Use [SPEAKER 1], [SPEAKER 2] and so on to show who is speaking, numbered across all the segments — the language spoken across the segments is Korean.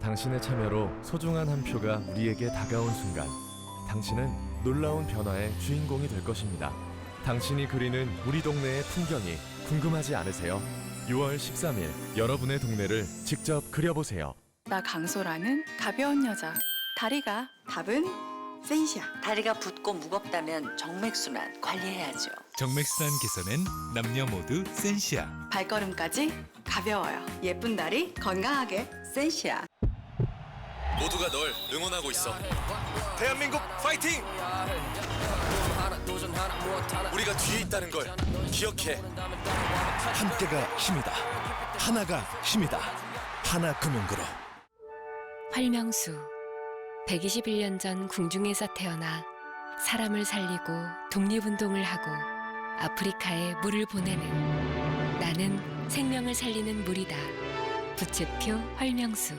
[SPEAKER 1] 당신의 참여로 소중한 한 표가 우리에게 다가온 순간, 당신은 놀라운 변화의 주인공이 될 것입니다. 당신이 그리는 우리 동네의 풍경이 궁금하지 않으세요? 6월 13일 여러분의 동네를 직접 그려보세요.
[SPEAKER 2] 나 강소라는 가벼운 여자. 다리가 답은 센시아.
[SPEAKER 3] 다리가 붓고 무겁다면 정맥순환 관리해야죠.
[SPEAKER 4] 정맥순환 개선엔 남녀 모두 센시아.
[SPEAKER 2] 발걸음까지 가벼워요. 예쁜 다리 건강하게 센시아.
[SPEAKER 1] 모두가 널 응원하고 있어. 대한민국 파이팅! 우리가 뒤에 있다는 걸 기억해. 함께가 힘이다. 하나가 힘이다. 하나금융그룹.
[SPEAKER 5] 활명수. 121년 전 궁중에서 태어나 사람을 살리고 독립운동을 하고 아프리카에 물을 보내는, 나는 생명을 살리는 물이다. 부채표 활명수.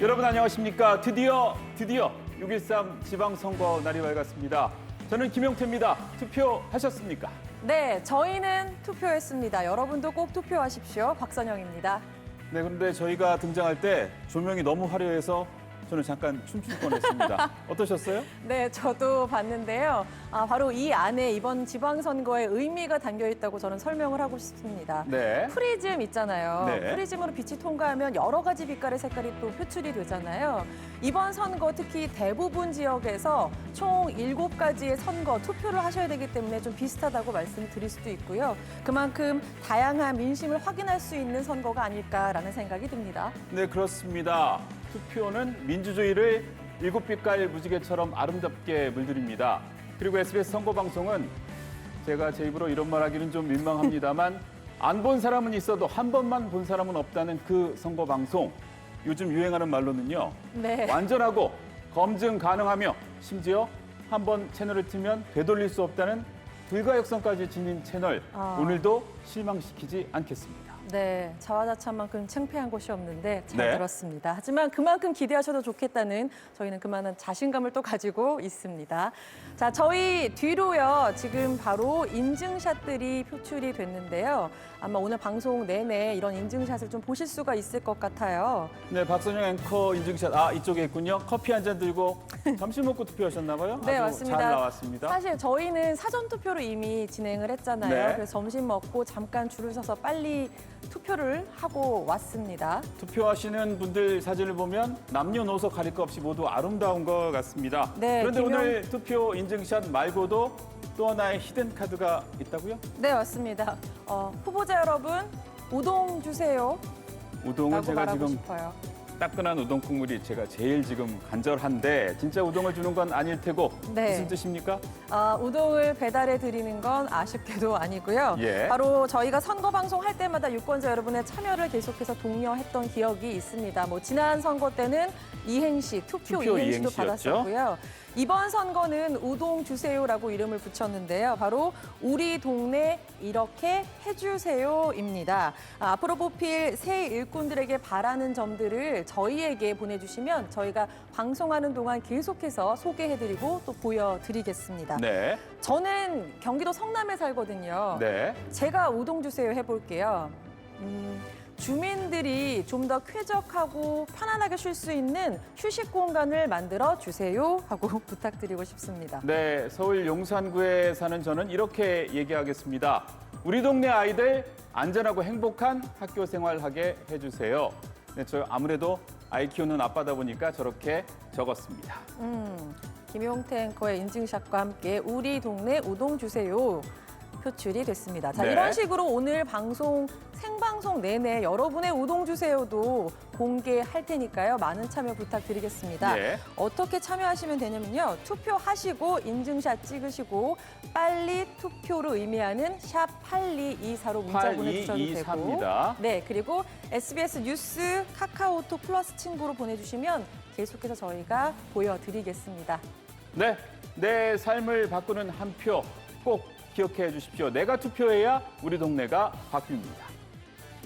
[SPEAKER 6] 여러분 안녕하십니까? 드디어 6.13 지방선거 날이 밝았습니다. 저는 김용태입니다. 투표하셨습니까?
[SPEAKER 7] 네, 저희는 투표했습니다. 여러분도 꼭 투표하십시오. 박선영입니다.
[SPEAKER 6] 네, 그런데 저희가 등장할 때 조명이 너무 화려해서 저는 잠깐 춤출 뻔했습니다. 어떠셨어요?
[SPEAKER 7] 네, 저도 봤는데요. 바로 이 안에 이번 지방선거의 의미가 담겨 있다고 저는 설명을 하고 싶습니다.
[SPEAKER 6] 네.
[SPEAKER 7] 프리즘 있잖아요.
[SPEAKER 6] 네.
[SPEAKER 7] 프리즘으로 빛이 통과하면 여러 가지 빛깔의 색깔이 또 표출이 되잖아요. 이번 선거 특히 대부분 지역에서 총 7가지의 선거 투표를 하셔야 되기 때문에 좀 비슷하다고 말씀드릴 수도 있고요. 그만큼 다양한 민심을 확인할 수 있는 선거가 아닐까라는 생각이 듭니다.
[SPEAKER 6] 네, 그렇습니다. 투표는 민주주의를 7빛깔 무지개처럼 아름답게 물들입니다. 그리고 SBS 선거방송은 제가 제 입으로 이런 말 하기는 좀 민망합니다만 안 본 사람은 있어도 한 번만 본 사람은 없다는 그 선거방송. 요즘 유행하는 말로는요.
[SPEAKER 7] 네.
[SPEAKER 6] 완전하고 검증 가능하며 심지어 한 번 채널을 틀면 되돌릴 수 없다는 불가역성까지 지닌 채널. 오늘도 실망시키지 않겠습니다.
[SPEAKER 7] 네, 자화자찬만큼 창피한 곳이 없는데 잘
[SPEAKER 6] 네.
[SPEAKER 7] 들었습니다. 하지만 그만큼 기대하셔도 좋겠다는 저희는 그만한 자신감을 또 가지고 있습니다. 자, 저희 뒤로요, 지금 바로 인증샷들이 표출이 됐는데요. 아마 오늘 방송 내내 이런 인증샷을 좀 보실 수가 있을 것 같아요.
[SPEAKER 6] 네, 박선영 앵커 인증샷. 이쪽에 있군요. 커피 한 잔 들고 점심 먹고 투표하셨나 봐요?
[SPEAKER 7] 네,
[SPEAKER 6] 아주
[SPEAKER 7] 맞습니다.
[SPEAKER 6] 잘 나왔습니다.
[SPEAKER 7] 사실 저희는 사전 투표로 이미 진행을 했잖아요.
[SPEAKER 6] 네.
[SPEAKER 7] 그래서 점심 먹고 잠깐 줄을 서서 빨리 투표를 하고 왔습니다.
[SPEAKER 6] 투표하시는 분들 사진을 보면 남녀노소 가릴 것 없이 모두 아름다운 것 같습니다.
[SPEAKER 7] 네,
[SPEAKER 6] 그런데 오늘 투표 인증샷 말고도 또 하나의 히든 카드가 있다고요?
[SPEAKER 7] 네, 맞습니다. 후보자 여러분, 우동 주세요.
[SPEAKER 6] 우동은
[SPEAKER 7] 라고
[SPEAKER 6] 제가
[SPEAKER 7] 말하고
[SPEAKER 6] 지금
[SPEAKER 7] 싶어요.
[SPEAKER 6] 따끈한 우동 국물이 제가 제일 지금 간절한데 진짜 우동을 주는 건 아닐 테고
[SPEAKER 7] 네.
[SPEAKER 6] 무슨 뜻입니까?
[SPEAKER 7] 우동을 배달해 드리는 건 아쉽게도 아니고요.
[SPEAKER 6] 예.
[SPEAKER 7] 바로 저희가 선거 방송 할 때마다 유권자 여러분의 참여를 계속해서 독려했던 기억이 있습니다. 지난 선거 때는 이행시, 투표 이행시도
[SPEAKER 6] 이행시였죠.
[SPEAKER 7] 받았었고요. 이번 선거는 우동 주세요라고 이름을 붙였는데요. 바로 우리 동네 이렇게 해주세요입니다. 앞으로 뽑힐 새 일꾼들에게 바라는 점들을 저희에게 보내주시면 저희가 방송하는 동안 계속해서 소개해드리고 또 보여드리겠습니다.
[SPEAKER 6] 네.
[SPEAKER 7] 저는 경기도 성남에 살거든요.
[SPEAKER 6] 네.
[SPEAKER 7] 제가 우동 주세요 해볼게요. 주민들이 좀 더 쾌적하고 편안하게 쉴 수 있는 휴식 공간을 만들어 주세요 하고 부탁드리고 싶습니다.
[SPEAKER 6] 네, 서울 용산구에 사는 저는 이렇게 얘기하겠습니다. 우리 동네 아이들 안전하고 행복한 학교 생활하게 해주세요. 네, 저 아무래도 아이 키우는 아빠다 보니까 저렇게 적었습니다.
[SPEAKER 7] 김용태 앵커의 인증샷과 함께 우리 동네 우동 주세요 표출이 됐습니다. 자,
[SPEAKER 6] 네.
[SPEAKER 7] 이런 식으로 오늘 방송 생방송 내내 여러분의 우동 주세요도 공개할 테니까요. 많은 참여 부탁드리겠습니다.
[SPEAKER 6] 예.
[SPEAKER 7] 어떻게 참여하시면 되냐면요. 투표하시고 인증샷 찍으시고 빨리 투표로 의미하는 샵 8224로 문자 보내주셔도 되고
[SPEAKER 6] 8224입니다.
[SPEAKER 7] 네, 그리고 SBS 뉴스 카카오톡 플러스 친구로 보내주시면 계속해서 저희가 보여드리겠습니다.
[SPEAKER 6] 네, 내 삶을 바꾸는 한 표 꼭 기억해 주십시오. 내가 투표해야 우리 동네가 바뀝니다.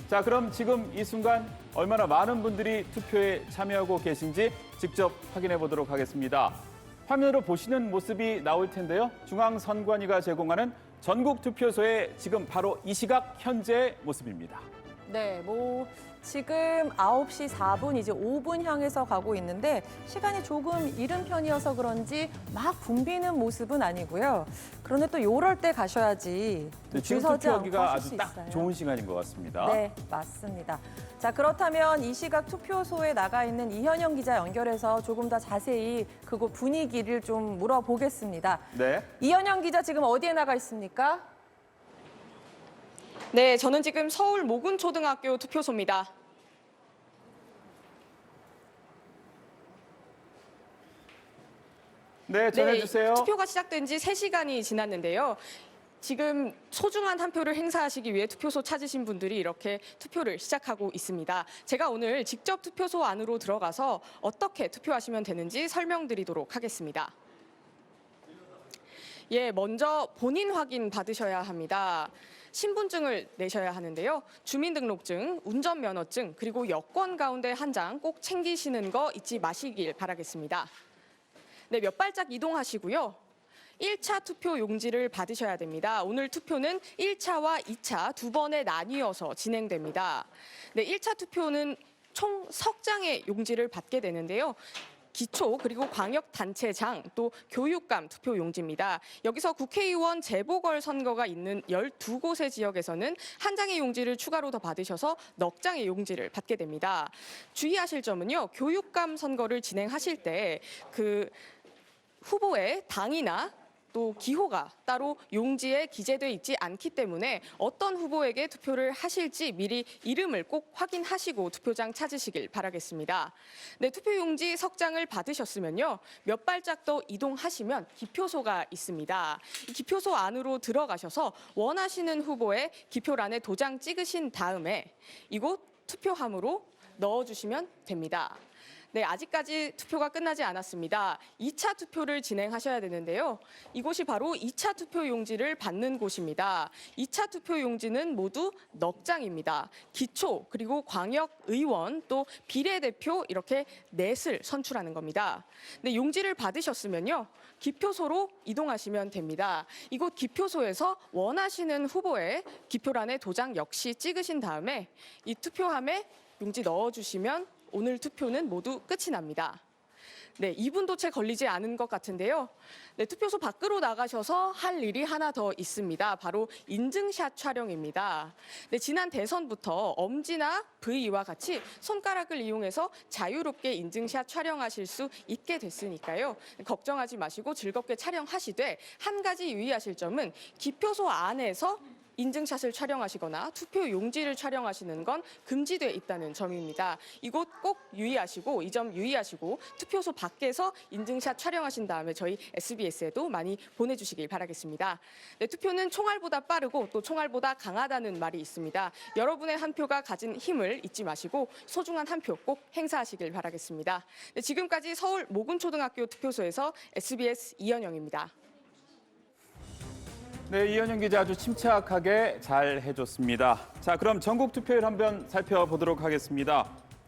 [SPEAKER 6] 자, 그럼 지금 이 순간 얼마나 많은 분들이 투표에 참여하고 계신지 직접 확인해 보도록 하겠습니다. 화면으로 보시는 모습이 나올 텐데요. 중앙선관위가 제공하는 전국 투표소의 지금 바로 이 시각 현재의 모습입니다.
[SPEAKER 7] 네, 지금 9시 4분, 이제 5분 향해서 가고 있는데 시간이 조금 이른 편이어서 그런지 막 붐비는 모습은 아니고요. 그런데 또 요럴 때 가셔야지
[SPEAKER 6] 네,
[SPEAKER 7] 줄
[SPEAKER 6] 지금
[SPEAKER 7] 서지 않고
[SPEAKER 6] 투표하기가
[SPEAKER 7] 하실
[SPEAKER 6] 아주
[SPEAKER 7] 수
[SPEAKER 6] 딱
[SPEAKER 7] 있어요.
[SPEAKER 6] 좋은 시간인 것 같습니다.
[SPEAKER 7] 네, 맞습니다. 자, 그렇다면 이 시각 투표소에 나가 있는 이현영 기자 연결해서 조금 더 자세히 그곳 분위기를 좀 물어보겠습니다.
[SPEAKER 6] 네.
[SPEAKER 7] 이현영 기자 지금 어디에 나가 있습니까?
[SPEAKER 8] 네, 저는 지금 서울 모근초등학교 투표소입니다.
[SPEAKER 6] 네, 전해주세요.
[SPEAKER 8] 투표가 시작된 지 3시간이 지났는데요. 지금 소중한 한 표를 행사하시기 위해 투표소 찾으신 분들이 이렇게 투표를 시작하고 있습니다. 제가 오늘 직접 투표소 안으로 들어가서 어떻게 투표하시면 되는지 설명드리도록 하겠습니다. 예, 먼저 본인 확인 받으셔야 합니다. 신분증을 내셔야 하는데요. 주민등록증, 운전면허증, 그리고 여권 가운데 한 장 꼭 챙기시는 거 잊지 마시길 바라겠습니다. 네, 몇 발짝 이동하시고요. 1차 투표 용지를 받으셔야 됩니다. 오늘 투표는 1차와 2차 두 번에 나뉘어서 진행됩니다. 네, 1차 투표는 총 석 장의 용지를 받게 되는데요. 기초 그리고 광역단체장 또 교육감 투표 용지입니다. 여기서 국회의원 재보궐선거가 있는 12곳의 지역에서는 한 장의 용지를 추가로 더 받으셔서 넉 장의 용지를 받게 됩니다. 주의하실 점은요. 교육감 선거를 진행하실 때 그 후보의 당이나 또 기호가 따로 용지에 기재돼 있지 않기 때문에 어떤 후보에게 투표를 하실지 미리 이름을 꼭 확인하시고 투표장 찾으시길 바라겠습니다. 네, 투표 용지 석 장을 받으셨으면요. 몇 발짝 더 이동하시면 기표소가 있습니다. 이 기표소 안으로 들어가셔서 원하시는 후보의 기표란에 도장 찍으신 다음에 이곳 투표함으로 넣어주시면 됩니다. 네, 아직까지 투표가 끝나지 않았습니다. 2차 투표를 진행하셔야 되는데요. 이곳이 바로 2차 투표 용지를 받는 곳입니다. 2차 투표 용지는 모두 넉 장입니다. 기초, 그리고 광역의원, 또 비례대표 이렇게 넷을 선출하는 겁니다. 네, 용지를 받으셨으면요. 기표소로 이동하시면 됩니다. 이곳 기표소에서 원하시는 후보의 기표란에 도장 역시 찍으신 다음에 이 투표함에 용지 넣어주시면 오늘 투표는 모두 끝이 납니다. 네, 2분도 채 걸리지 않은 것 같은데요. 네, 투표소 밖으로 나가셔서 할 일이 하나 더 있습니다. 바로 인증샷 촬영입니다. 네, 지난 대선부터 엄지나 V와 같이 손가락을 이용해서 자유롭게 인증샷 촬영하실 수 있게 됐으니까요. 걱정하지 마시고 즐겁게 촬영하시되 한 가지 유의하실 점은 기표소 안에서 인증샷을 촬영하시거나 투표 용지를 촬영하시는 건 금지돼 있다는 점입니다. 이곳 꼭 유의하시고 이 점 유의하시고 투표소 밖에서 인증샷 촬영하신 다음에 저희 SBS에도 많이 보내주시길 바라겠습니다. 네, 투표는 총알보다 빠르고 또 총알보다 강하다는 말이 있습니다. 여러분의 한 표가 가진 힘을 잊지 마시고 소중한 한 표 꼭 행사하시길 바라겠습니다. 네, 지금까지 서울 모근초등학교 투표소에서 SBS 이현영입니다.
[SPEAKER 6] 네, 이현영 기자 아주 침착하게 잘 해줬습니다. 자, 그럼 전국 투표율 한번 살펴보도록 하겠습니다.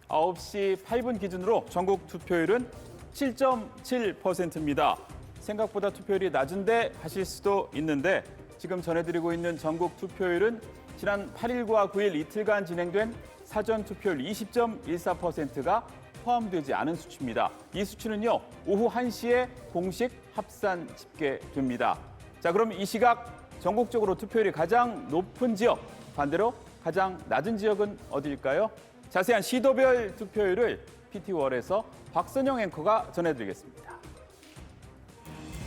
[SPEAKER 6] 9시 8분 기준으로 전국 투표율은 7.7%입니다. 생각보다 투표율이 낮은데 하실 수도 있는데 지금 전해드리고 있는 전국 투표율은 지난 8일과 9일 이틀간 진행된 사전 투표율 20.14%가 포함되지 않은 수치입니다. 이 수치는요, 오후 1시에 공식 합산 집계됩니다. 자, 그럼 이 시각 전국적으로 투표율이 가장 높은 지역, 반대로 가장 낮은 지역은 어디일까요? 자세한 시도별 투표율을 PT월에서 박선영 앵커가 전해드리겠습니다.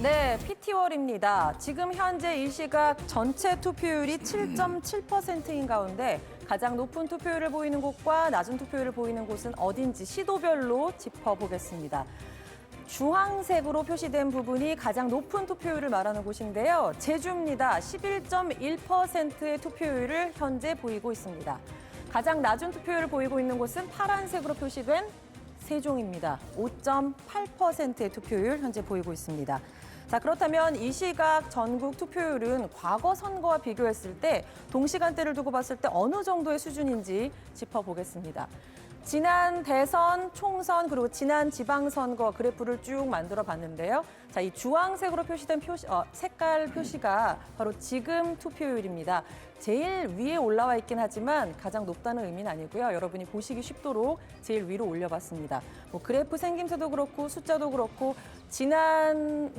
[SPEAKER 7] 네, PT월입니다. 지금 현재 이 시각 전체 투표율이 7.7%인 가운데 가장 높은 투표율을 보이는 곳과 낮은 투표율을 보이는 곳은 어딘지 시도별로 짚어보겠습니다. 주황색으로 표시된 부분이 가장 높은 투표율을 말하는 곳인데요. 제주입니다. 11.1%의 투표율을 현재 보이고 있습니다. 가장 낮은 투표율을 보이고 있는 곳은 파란색으로 표시된 세종입니다. 5.8%의 투표율 현재 보이고 있습니다. 자, 자, 그렇다면 이 시각 전국 투표율은 과거 선거와 비교했을 때 동시간대를 두고 봤을 때 어느 정도의 수준인지 짚어보겠습니다. 지난 대선, 총선, 그리고 지난 지방선거 그래프를 쭉 만들어 봤는데요. 자, 이 주황색으로 표시된 색깔 표시가 바로 지금 투표율입니다. 제일 위에 올라와 있긴 하지만 가장 높다는 의미는 아니고요. 여러분이 보시기 쉽도록 제일 위로 올려봤습니다. 뭐 그래프 생김새도 그렇고 숫자도 그렇고 지난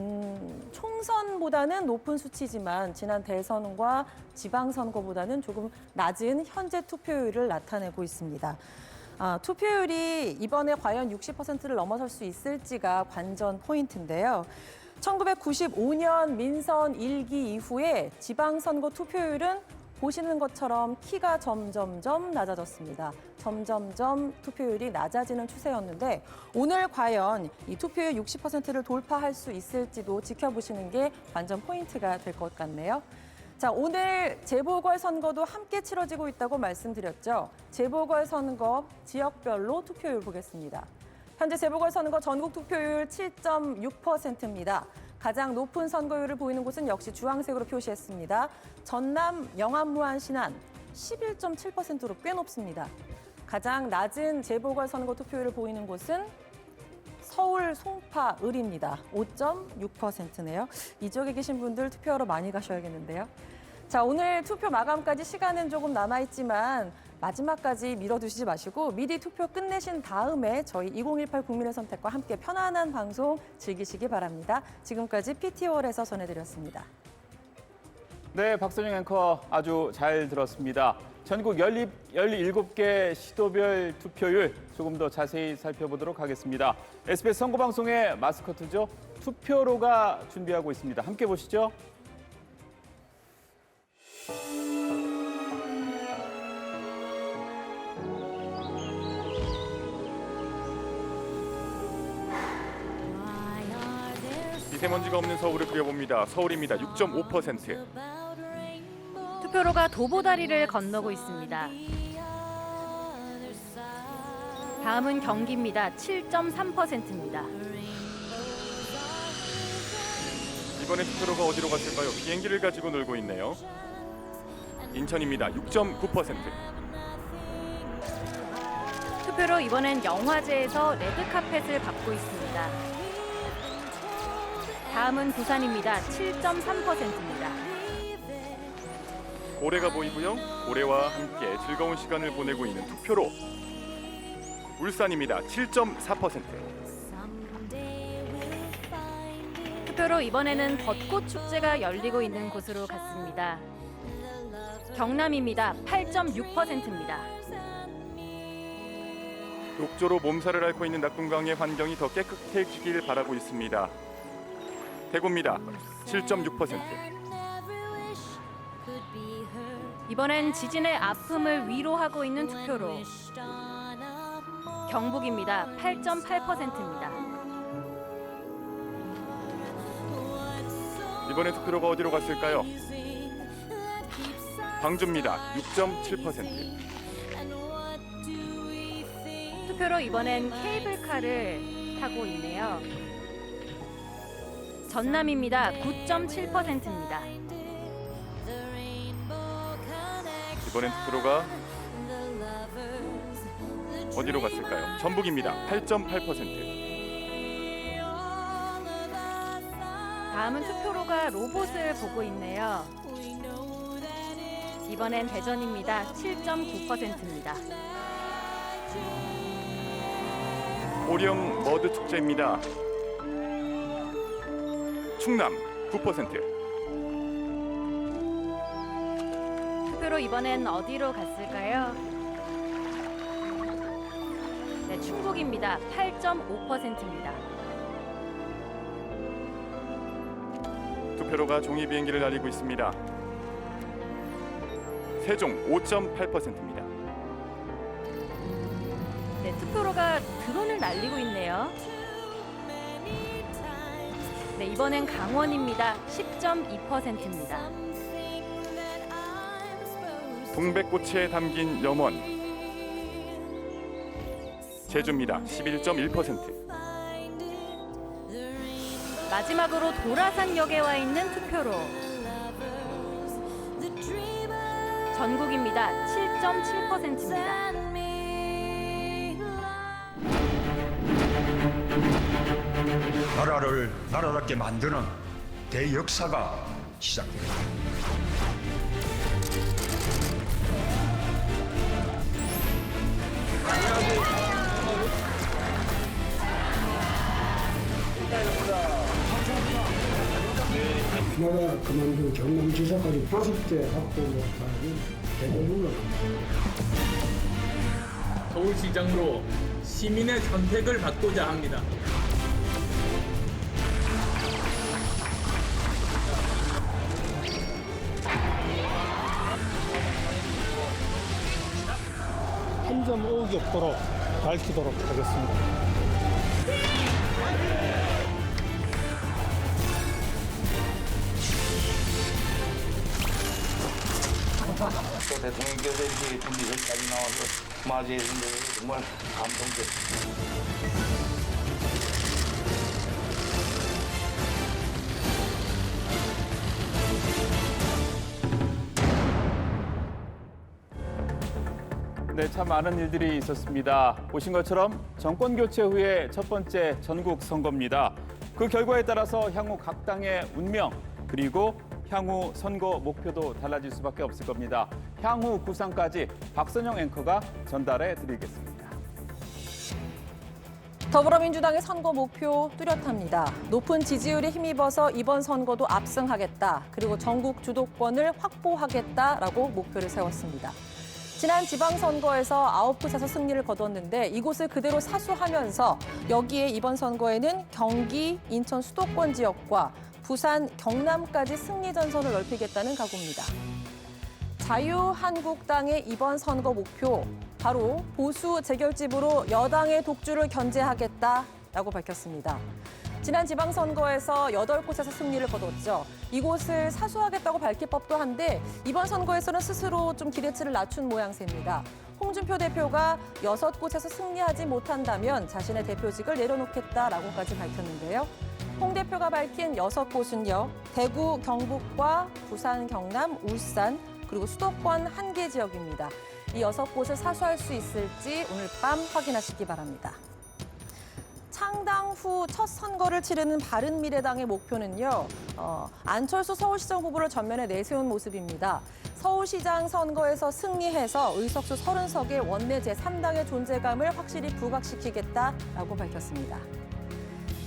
[SPEAKER 7] 총선보다는 높은 수치지만 지난 대선과 지방선거보다는 조금 낮은 현재 투표율을 나타내고 있습니다. 투표율이 이번에 과연 60%를 넘어설 수 있을지가 관전 포인트인데요. 1995년 민선 1기 이후에 지방선거 투표율은 보시는 것처럼 키가 점점점 낮아졌습니다. 점점점 투표율이 낮아지는 추세였는데 오늘 과연 이 투표율 60%를 돌파할 수 있을지도 지켜보시는 게 관전 포인트가 될 것 같네요. 자, 오늘 재보궐선거도 함께 치러지고 있다고 말씀드렸죠. 재보궐선거 지역별로 투표율 보겠습니다. 현재 재보궐선거 전국 투표율 7.6%입니다. 가장 높은 선거율을 보이는 곳은 역시 주황색으로 표시했습니다. 전남 영암 무안 신안 11.7%로 꽤 높습니다. 가장 낮은 재보궐선거 투표율을 보이는 곳은 서울 송파 을입니다. 5.6%네요. 이쪽에 계신 분들 투표하러 많이 가셔야겠는데요. 자, 오늘 투표 마감까지 시간은 조금 남아있지만 마지막까지 미뤄두시지 마시고 미리 투표 끝내신 다음에 저희 2018 국민의 선택과 함께 편안한 방송 즐기시기 바랍니다. 지금까지 PT월에서 전해드렸습니다.
[SPEAKER 6] 네, 박선영 앵커 아주 잘 들었습니다. 전국 17개 시도별 투표율 조금 더 자세히 살펴보도록 하겠습니다. SBS 선거방송의 마스코트죠. 투표로가 준비하고 있습니다. 함께 보시죠.
[SPEAKER 9] 미세먼지가 없는 서울을 그려봅니다. 서울입니다. 6.5%.
[SPEAKER 10] 투표로가 도보다리를 건너고 있습니다. 다음은 경기입니다. 7.3%입니다.
[SPEAKER 9] 이번에 투표로가 어디로 갔을까요? 비행기를 가지고 놀고 있네요. 인천입니다. 6.9%.
[SPEAKER 10] 투표로 이번엔 영화제에서 레드카펫을 밟고 있습니다. 다음은 부산입니다. 7.3%입니다.
[SPEAKER 9] 고래가 보이고요. 고래와 함께 즐거운 시간을 보내고 있는 투표로. 울산입니다. 7.4%.
[SPEAKER 10] 투표로 이번에는 벚꽃 축제가 열리고 있는 곳으로 갔습니다. 경남입니다. 8.6%입니다.
[SPEAKER 9] 욕조로 몸살을 앓고 있는 낙동강의 환경이 더 깨끗해지길 바라고 있습니다. 대구입니다. 7.6%.
[SPEAKER 10] 이번엔 지진의 아픔을 위로하고 있는 투표로. 경북입니다. 8.8%입니다.
[SPEAKER 9] 이번에 투표로가 어디로 갔을까요? 광주입니다. 6.7%.
[SPEAKER 10] 투표로 이번엔 케이블카를 타고 있네요. 전남입니다. 9.7%입니다.
[SPEAKER 9] 이번엔 투표로가 어디로 갔을까요? 전북입니다. 8.8%.
[SPEAKER 10] 다음은 투표로가 로봇을 보고 있네요. 이번엔 대전입니다. 7.9%입니다.
[SPEAKER 9] 오령 머드 축제입니다. 충남 9%.
[SPEAKER 10] 투표로 이번엔 어디로 갔을까요? 네, 충북입니다. 8.5%입니다.
[SPEAKER 9] 투표로가 종이 비행기를 날리고 있습니다. 세종 5.8%입니다.
[SPEAKER 10] 네, 투표로가 드론을 날리고 있네요. 네, 이번엔 강원입니다. 10.2%입니다.
[SPEAKER 9] 동백꽃에 담긴 염원. 제주입니다. 11.1%.
[SPEAKER 10] 마지막으로 도라산역에 와 있는 투표로. 전국입니다. 7.7%입니다.
[SPEAKER 11] 나라를 나라답게 만드는 대역사가 시작됩니다.
[SPEAKER 12] 내가 그만둔 경남지사까지 5대 확보로 가는 대결로
[SPEAKER 13] 서울시장으로 시민의 선택을 받고자 합니다. 한 점 의혹이 없도록 밝히도록 하겠습니다.
[SPEAKER 14] 또 대통령께서 이렇게 준비서까지 나와서 맞이해 준 게 정말 감동적입니다.
[SPEAKER 6] 네, 참 많은 일들이 있었습니다. 보신 것처럼 정권 교체 후에 첫 번째 전국 선거입니다. 그 결과에 따라서 향후 각 당의 운명 그리고 향후 선거 목표도 달라질 수밖에 없을 겁니다. 향후 구상까지 박선영 앵커가 전달해 드리겠습니다.
[SPEAKER 7] 더불어민주당의 선거 목표 뚜렷합니다. 높은 지지율에 힘입어서 이번 선거도 압승하겠다. 그리고 전국 주도권을 확보하겠다라고 목표를 세웠습니다. 지난 지방선거에서 9곳에서 승리를 거뒀는데 이곳을 그대로 사수하면서 여기에 이번 선거에는 경기, 인천 수도권 지역과 부산, 경남까지 승리 전선을 넓히겠다는 각오입니다. 자유한국당의 이번 선거 목표, 바로 보수 재결집으로 여당의 독주를 견제하겠다라고 밝혔습니다. 지난 지방선거에서 8곳에서 승리를 거뒀죠. 이곳을 사수하겠다고 밝힐 법도 한데 이번 선거에서는 스스로 좀 기대치를 낮춘 모양새입니다. 홍준표 대표가 6곳에서 승리하지 못한다면 자신의 대표직을 내려놓겠다라고까지 밝혔는데요. 홍 대표가 밝힌 6곳은요. 대구, 경북과 부산, 경남, 울산, 그리고 수도권 1개 지역입니다. 이 6곳을 사수할 수 있을지 오늘 밤 확인하시기 바랍니다. 창당 후 첫 선거를 치르는 바른미래당의 목표는요. 안철수 서울시장 후보를 전면에 내세운 모습입니다. 서울시장 선거에서 승리해서 의석수 30석의 원내 제3당의 존재감을 확실히 부각시키겠다라고 밝혔습니다.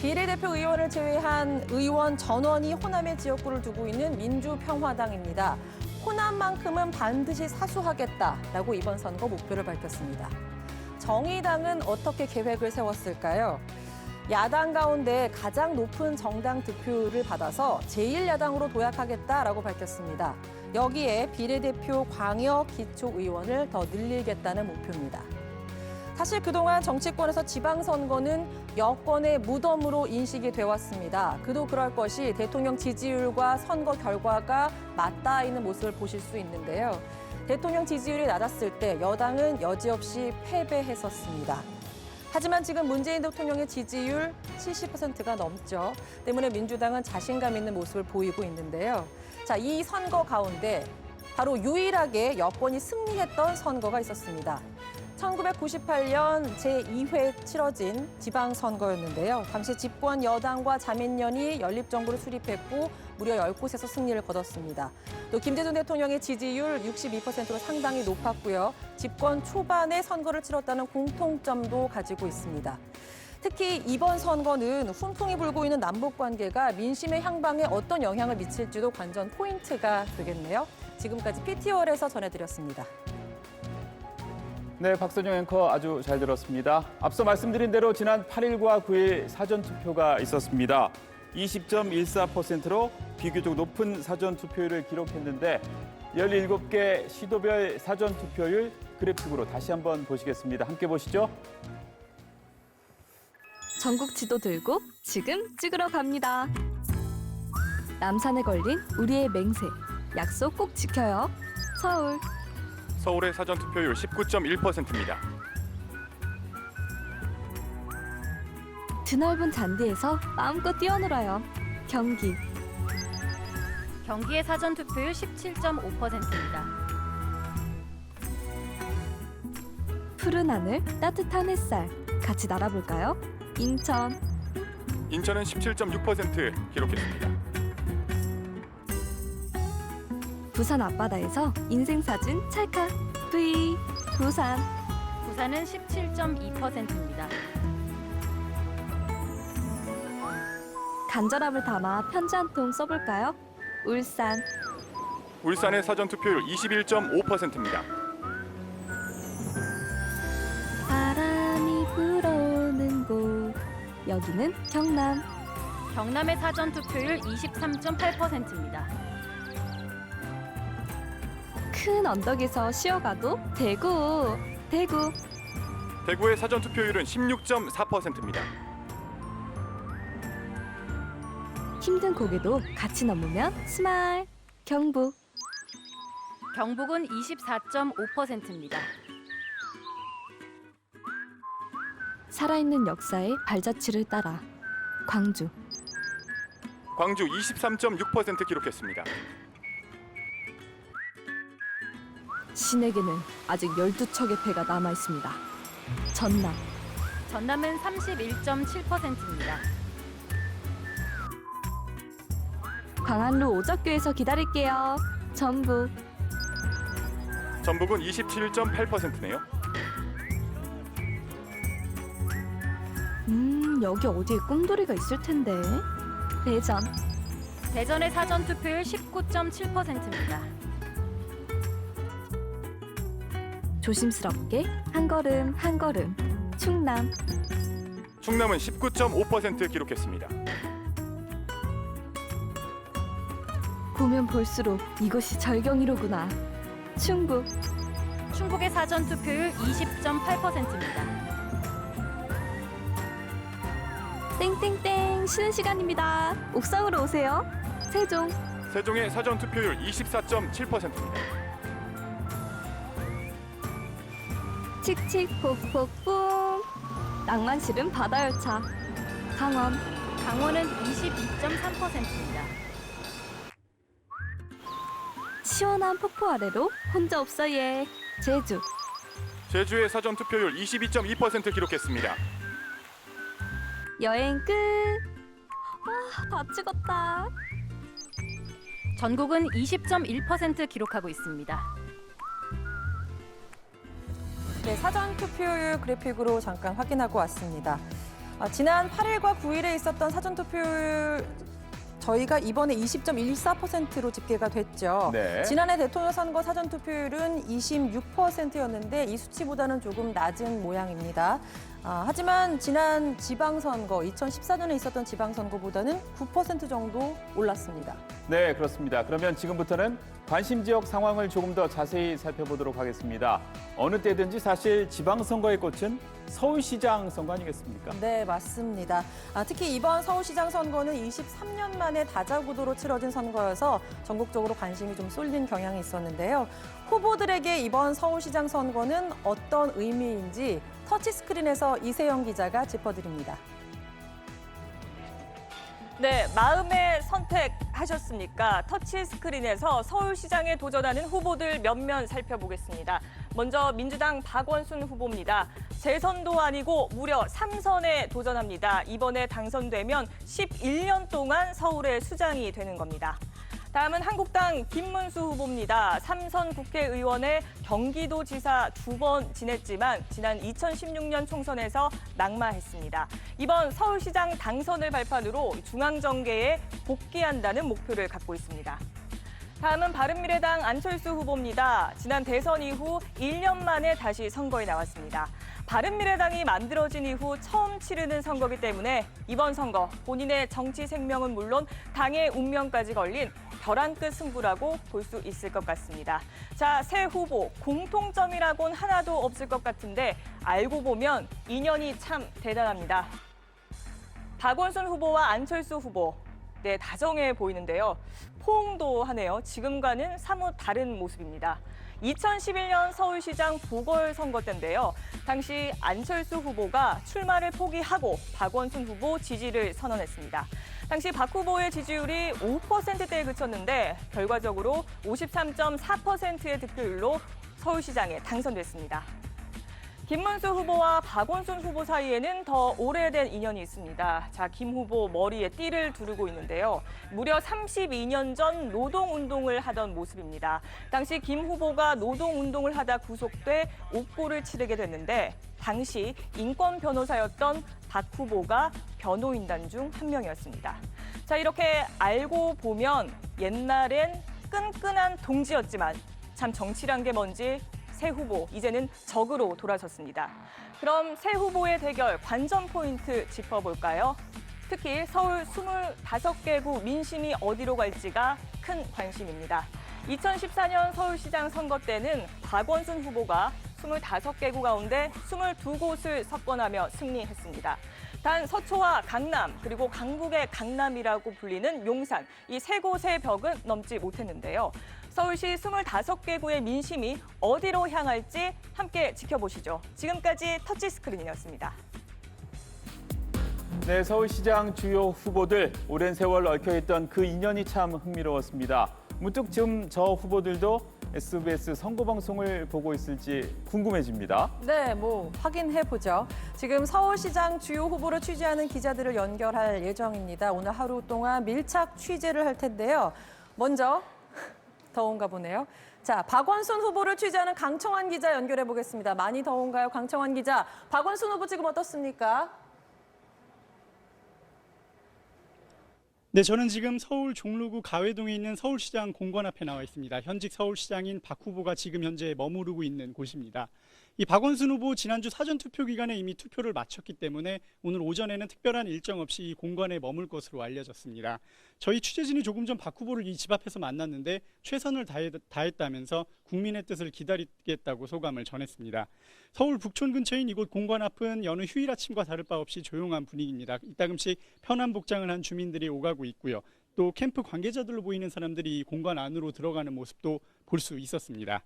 [SPEAKER 7] 비례대표 의원을 제외한 의원 전원이 호남의 지역구를 두고 있는 민주평화당입니다. 호남만큼은 반드시 사수하겠다라고 이번 선거 목표를 밝혔습니다. 정의당은 어떻게 계획을 세웠을까요? 야당 가운데 가장 높은 정당 득표를 받아서 제1야당으로 도약하겠다라고 밝혔습니다. 여기에 비례대표 광역 기초의원을 더 늘리겠다는 목표입니다. 사실 그동안 정치권에서 지방선거는 여권의 무덤으로 인식이 돼 왔습니다. 그도 그럴 것이 대통령 지지율과 선거 결과가 맞닿아 있는 모습을 보실 수 있는데요. 대통령 지지율이 낮았을 때 여당은 여지없이 패배했었습니다. 하지만 지금 문재인 대통령의 지지율 70%가 넘죠. 때문에 민주당은 자신감 있는 모습을 보이고 있는데요. 자, 이 선거 가운데 바로 유일하게 여권이 승리했던 선거가 있었습니다. 1998년 제2회 치러진 지방선거였는데요. 당시 집권 여당과 자민련이 연립정부를 수립했고 무려 10곳에서 승리를 거뒀습니다. 또 김대중 대통령의 지지율 62%로 상당히 높았고요. 집권 초반에 선거를 치렀다는 공통점도 가지고 있습니다. 특히 이번 선거는 훈풍이 불고 있는 남북관계가 민심의 향방에 어떤 영향을 미칠지도 관전 포인트가 되겠네요. 지금까지 PT월에서 전해드렸습니다.
[SPEAKER 6] 네, 박선영 앵커 아주 잘 들었습니다. 앞서 말씀드린 대로 지난 8일과 9일 사전투표가 있었습니다. 20.14%로 비교적 높은 사전투표율을 기록했는데 17개 시도별 사전투표율 그래픽으로 다시 한번 보시겠습니다. 함께 보시죠.
[SPEAKER 15] 전국 지도 들고 지금 찍으러 갑니다. 남산에 걸린 우리의 맹세. 약속 꼭 지켜요. 서울.
[SPEAKER 9] 서울의 사전투표율 19.1%입니다.
[SPEAKER 15] 드넓은 잔디에서 마음껏 뛰어놀아요. 경기.
[SPEAKER 10] 경기의 사전 투표율 17.5%입니다.
[SPEAKER 15] 푸른 하늘, 따뜻한 햇살. 같이 날아볼까요? 인천.
[SPEAKER 9] 인천은 17.6% 기록했습니다.
[SPEAKER 15] 부산 앞바다에서 인생사진 찰칵. V. 부산.
[SPEAKER 10] 부산은 17.2%입니다.
[SPEAKER 15] 간절함을 담아 편지 한 통 써볼까요? 울산.
[SPEAKER 9] 울산의 사전 투표율 21.5%입니다.
[SPEAKER 15] 바람이 불어오는 곳. 여기는 경남.
[SPEAKER 10] 경남의 사전 투표율 23.8%입니다.
[SPEAKER 15] 큰 언덕에서 쉬어가도 대구. 대구.
[SPEAKER 9] 대구의 사전 투표율은 16.4%입니다.
[SPEAKER 15] 힘든 고개도 같이 넘으면 스마일. 경북.
[SPEAKER 10] 경북은 24.5%입니다.
[SPEAKER 15] 살아있는 역사의 발자취를 따라. 광주.
[SPEAKER 9] 광주 23.6% 기록했습니다.
[SPEAKER 15] 신에게는 아직 12척의 배가 남아있습니다. 전남.
[SPEAKER 10] 전남은 31.7%입니다.
[SPEAKER 15] 광안루 오적교에서 기다릴게요. 전북.
[SPEAKER 9] 전북은 27.8%네요.
[SPEAKER 15] 여기 어디에 꿈돌이가 있을 텐데. 대전.
[SPEAKER 10] 대전의 사전 투표율 19.7%입니다.
[SPEAKER 15] 조심스럽게 한 걸음 한 걸음. 충남.
[SPEAKER 9] 충남은 19.5% 기록했습니다.
[SPEAKER 15] 보면 볼수록 이곳이 절경이로구나. 충북.
[SPEAKER 10] 충북의 사전 투표율 20.8%입니다.
[SPEAKER 15] 땡땡땡 쉬는 시간입니다. 옥상으로 오세요. 세종.
[SPEAKER 9] 세종의 사전 투표율 24.7%입니다.
[SPEAKER 15] 칙칙폭폭풍. 낭만 실은 바다 열차. 강원.
[SPEAKER 10] 강원은 22.3%입니다.
[SPEAKER 15] 시원한 폭포 아래로 혼자 없어 예. 제주.
[SPEAKER 9] 제주의 사전 투표율 22.2% 기록했습니다.
[SPEAKER 15] 여행 끝. 다 찍었다.
[SPEAKER 10] 전국은 20.1% 기록하고 있습니다.
[SPEAKER 7] 네, 사전 투표율 그래픽으로 잠깐 확인하고 왔습니다. 지난 8일과 9일에 있었던 사전 투표율 저희가 이번에 20.14%로 집계가 됐죠.
[SPEAKER 6] 네.
[SPEAKER 7] 지난해 대통령 선거 사전 투표율은 26%였는데 이 수치보다는 조금 낮은 모양입니다. 하지만 지난 지방선거, 2014년에 있었던 지방선거보다는 9% 정도 올랐습니다.
[SPEAKER 6] 네, 그렇습니다. 그러면 지금부터는 관심 지역 상황을 조금 더 자세히 살펴보도록 하겠습니다. 어느 때든지 사실 지방선거의 꽃은 서울시장 선거 아니겠습니까?
[SPEAKER 7] 네, 맞습니다. 특히 이번 서울시장 선거는 23년 만에 다자구도로 치러진 선거여서 전국적으로 관심이 좀 쏠린 경향이 있었는데요. 후보들에게 이번 서울시장 선거는 어떤 의미인지 터치스크린에서 이세영 기자가 짚어드립니다.
[SPEAKER 16] 네, 마음의 선택하셨습니까? 터치스크린에서 서울시장에 도전하는 후보들 몇몇 살펴보겠습니다. 먼저 민주당 박원순 후보입니다. 재선도 아니고 무려 3선에 도전합니다. 이번에 당선되면 11년 동안 서울의 수장이 되는 겁니다. 다음은 한국당 김문수 후보입니다. 3선 국회의원에 경기도지사 2번 지냈지만 지난 2016년 총선에서 낙마했습니다. 이번 서울시장 당선을 발판으로 중앙정계에 복귀한다는 목표를 갖고 있습니다. 다음은 바른미래당 안철수 후보입니다. 지난 대선 이후 1년 만에 다시 선거에 나왔습니다. 바른미래당이 만들어진 이후 처음 치르는 선거이기 때문에 이번 선거 본인의 정치 생명은 물론 당의 운명까지 걸린 벼랑 끝 승부라고 볼 수 있을 것 같습니다. 자, 새 후보 공통점이라고는 하나도 없을 것 같은데 알고 보면 인연이 참 대단합니다. 박원순 후보와 안철수 후보, 네, 다정해 보이는데요. 포옹도 하네요. 지금과는 사뭇 다른 모습입니다. 2011년 서울시장 보궐선거 때인데요. 당시 안철수 후보가 출마를 포기하고 박원순 후보 지지를 선언했습니다. 당시 박 후보의 지지율이 5%대에 그쳤는데 결과적으로 53.4%의 득표율로 서울시장에 당선됐습니다. 김문수 후보와 박원순 후보 사이에는 더 오래된 인연이 있습니다. 자, 김 후보 머리에 띠를 두르고 있는데요. 무려 32년 전 노동운동을 하던 모습입니다. 당시 김 후보가 노동운동을 하다 구속돼 옥고를 치르게 됐는데 당시 인권 변호사였던 박 후보가 변호인단 중 한 명이었습니다. 자, 이렇게 알고 보면 옛날엔 끈끈한 동지였지만 참 정치란 게 뭔지 새 후보, 이제는 적으로 돌아섰습니다. 그럼 새 후보의 대결 관전 포인트 짚어볼까요? 특히 서울 25개 구 민심이 어디로 갈지가 큰 관심입니다. 2014년 서울시장 선거 때는 박원순 후보가 25개 구 가운데 22곳을 석권하며 승리했습니다. 단 서초와 강남 그리고 강북의 강남이라고 불리는 용산 이 세 곳의 벽은 넘지 못했는데요. 서울시 25개 구의 민심이 어디로 향할지 함께 지켜보시죠. 지금까지 터치스크린이었습니다.
[SPEAKER 6] 네, 서울시장 주요 후보들 오랜 세월 얽혀있던 그 인연이 참 흥미로웠습니다. 문득 지금 저 후보들도 SBS 선거방송을 보고 있을지 궁금해집니다.
[SPEAKER 7] 네, 확인해보죠. 지금 서울시장 주요 후보를 취재하는 기자들을 연결할 예정입니다. 오늘 하루 동안 밀착 취재를 할 텐데요. 먼저 더운가 보네요. 자, 박원순 후보를 취재하는 강청환 기자 연결해 보겠습니다. 많이 더운가요, 강청환 기자? 박원순 후보 지금 어떻습니까?
[SPEAKER 17] 네, 저는 지금 서울 종로구 가회동에 있는 서울시장 공관 앞에 나와 있습니다. 현직 서울시장인 박 후보가 지금 현재 머무르고 있는 곳입니다. 이 박원순 후보 지난주 사전투표 기간에 이미 투표를 마쳤기 때문에 오늘 오전에는 특별한 일정 없이 이 공관에 머물 것으로 알려졌습니다. 저희 취재진이 조금 전 박 후보를 이 집 앞에서 만났는데 최선을 다했다면서 국민의 뜻을 기다리겠다고 소감을 전했습니다. 서울 북촌 근처인 이곳 공관 앞은 여느 휴일 아침과 다를 바 없이 조용한 분위기입니다. 이따금씩 편한 복장을 한 주민들이 오가고 있고요. 또 캠프 관계자들로 보이는 사람들이 이 공관 안으로 들어가는 모습도 볼 수 있었습니다.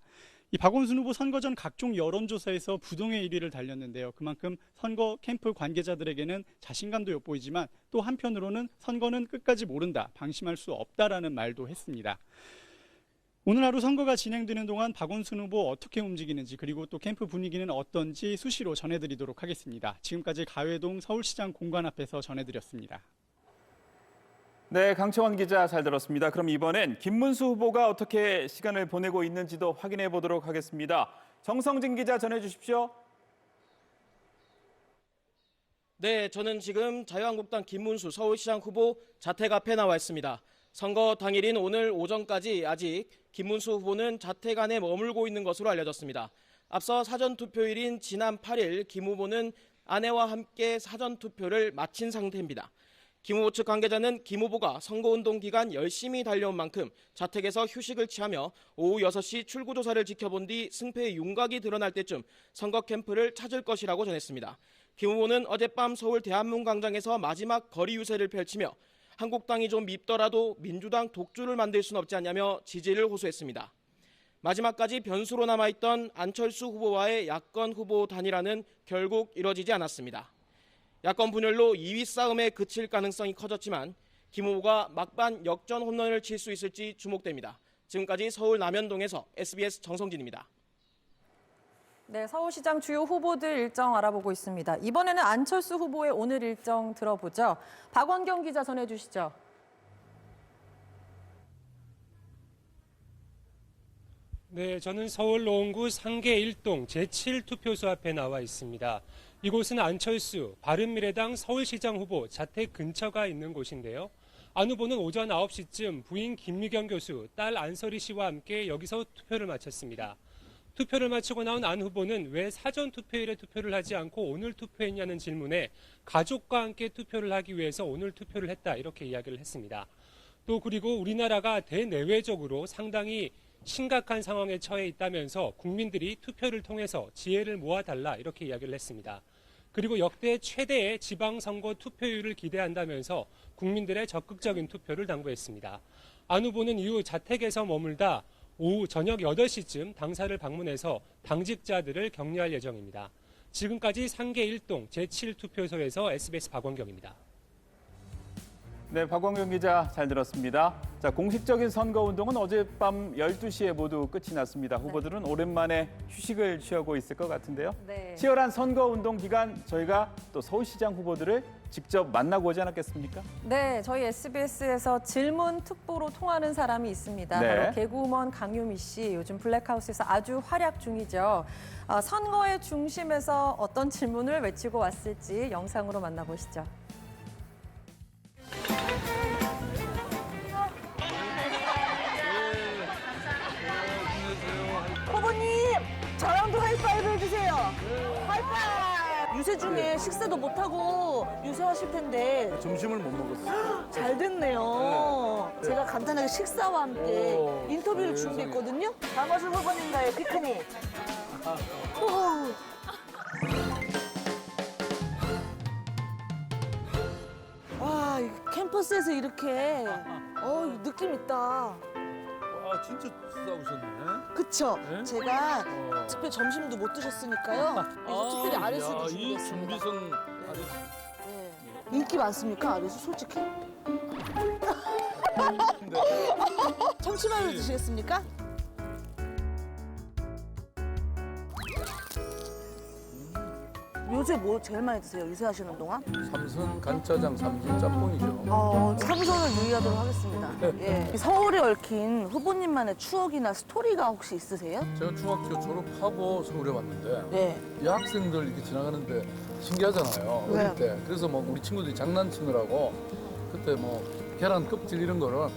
[SPEAKER 17] 이 박원순 후보 선거 전 각종 여론조사에서 부동의 1위를 달렸는데요. 그만큼 선거 캠프 관계자들에게는 자신감도 엿보이지만 또 한편으로는 선거는 끝까지 모른다, 방심할 수 없다라는 말도 했습니다. 오늘 하루 선거가 진행되는 동안 박원순 후보 어떻게 움직이는지 그리고 또 캠프 분위기는 어떤지 수시로 전해드리도록 하겠습니다. 지금까지 가회동 서울시장 공관 앞에서 전해드렸습니다.
[SPEAKER 6] 네, 강청환 기자 잘 들었습니다. 그럼 이번엔 김문수 후보가 어떻게 시간을 보내고 있는지도 확인해 보도록 하겠습니다. 정성진 기자 전해주십시오.
[SPEAKER 18] 네, 저는 지금 자유한국당 김문수 서울시장 후보 자택 앞에 나와 있습니다. 선거 당일인 오늘 오전까지 아직 김문수 후보는 자택 안에 머물고 있는 것으로 알려졌습니다. 앞서 사전투표일인 지난 8일 김 후보는 아내와 함께 사전투표를 마친 상태입니다. 김 후보 측 관계자는 김 후보가 선거운동 기간 열심히 달려온 만큼 자택에서 휴식을 취하며 오후 6시 출구조사를 지켜본 뒤 승패의 윤곽이 드러날 때쯤 선거 캠프를 찾을 것이라고 전했습니다. 김 후보는 어젯밤 서울 대한문광장에서 마지막 거리 유세를 펼치며 한국당이 좀 밉더라도 민주당 독주를 만들 순 없지 않냐며 지지를 호소했습니다. 마지막까지 변수로 남아있던 안철수 후보와의 야권 후보 단일화는 결국 이뤄지지 않았습니다. 야권 분열로 2위 싸움에 그칠 가능성이 커졌지만 김 후보가 막판 역전 홈런을 칠 수 있을지 주목됩니다. 지금까지 서울 남현동에서 SBS 정성진입니다.
[SPEAKER 7] 네, 서울시장 주요 후보들 일정 알아보고 있습니다. 이번에는 안철수 후보의 오늘 일정 들어보죠. 박원경 기자 전해주시죠.
[SPEAKER 19] 네, 저는 서울 노원구 상계 1동 제7투표소 앞에 나와 있습니다. 이곳은 안철수 바른미래당 서울시장 후보 자택 근처가 있는 곳인데요. 안 후보는 오전 9시쯤 부인 김미경 교수, 딸 안설희 씨와 함께 여기서 투표를 마쳤습니다. 투표를 마치고 나온 안 후보는 왜 사전투표일에 투표를 하지 않고 오늘 투표했냐는 질문에 가족과 함께 투표를 하기 위해서 오늘 투표를 했다, 이렇게 이야기를 했습니다. 또 그리고 우리나라가 대내외적으로 상당히 심각한 상황에 처해 있다면서 국민들이 투표를 통해서 지혜를 모아달라, 이렇게 이야기를 했습니다. 그리고 역대 최대의 지방선거 투표율을 기대한다면서 국민들의 적극적인 투표를 당부했습니다. 안 후보는 이후 자택에서 머물다 오후 저녁 8시쯤 당사를 방문해서 당직자들을 격려할 예정입니다. 지금까지 상계 1동 제7투표소에서 SBS 박원경입니다.
[SPEAKER 6] 네, 박원경 기자 잘 들었습니다. 자, 공식적인 선거운동은 어젯밤 12시에 모두 끝이 났습니다. 후보들은 오랜만에 휴식을 취하고 있을 것 같은데요.
[SPEAKER 7] 네.
[SPEAKER 6] 치열한 선거운동 기간 저희가 또 서울시장 후보들을 직접 만나고 오지 않았겠습니까?
[SPEAKER 7] 네, 저희 SBS에서 질문 특보로 통하는 사람이 있습니다.
[SPEAKER 6] 네.
[SPEAKER 7] 바로 개그우먼 강유미 씨, 요즘 블랙하우스에서 아주 활약 중이죠. 선거의 중심에서 어떤 질문을 외치고 왔을지 영상으로 만나보시죠.
[SPEAKER 20] 후보님, 저랑도 하이파이브 해주세요. 하이파이브! 유세 중에 식사도 못하고 유세하실 텐데
[SPEAKER 14] 점심을 못 먹었어요.
[SPEAKER 20] 잘 됐네요.
[SPEAKER 14] 네.
[SPEAKER 20] 제가 간단하게 식사와 함께 인터뷰를 준비했거든요. 박원순 후보님과의 피크닉. 와, 이 캠퍼스에서 이렇게 느낌 있다.
[SPEAKER 14] 아, 진짜 싸우셨네.
[SPEAKER 20] 그쵸?
[SPEAKER 14] 네?
[SPEAKER 20] 제가 특별히 점심도 못 드셨으니까요. 그래서 특별히 아레스도
[SPEAKER 14] 이
[SPEAKER 20] 준비했습니다.
[SPEAKER 14] 준비성 아레스.
[SPEAKER 20] 네. 인기 많습니까, 아레스 솔직히? 청취만을 드시겠습니까? 요새 뭐 제일 많이 드세요, 유세하시는 동안?
[SPEAKER 14] 삼선 간짜장, 삼선 짬뽕이죠.
[SPEAKER 20] 삼선을 유의하도록 하겠습니다. 예. 서울에 얽힌 후보님만의 추억이나 스토리가 혹시 있으세요?
[SPEAKER 14] 제가 중학교 졸업하고 서울에 왔는데
[SPEAKER 20] 네.
[SPEAKER 14] 여학생들 이렇게 지나가는데 신기하잖아요.
[SPEAKER 20] 네.
[SPEAKER 14] 어릴 때. 그래서 뭐 우리 친구들이 장난치느라고 그때 뭐 계란 껍질 이런 거를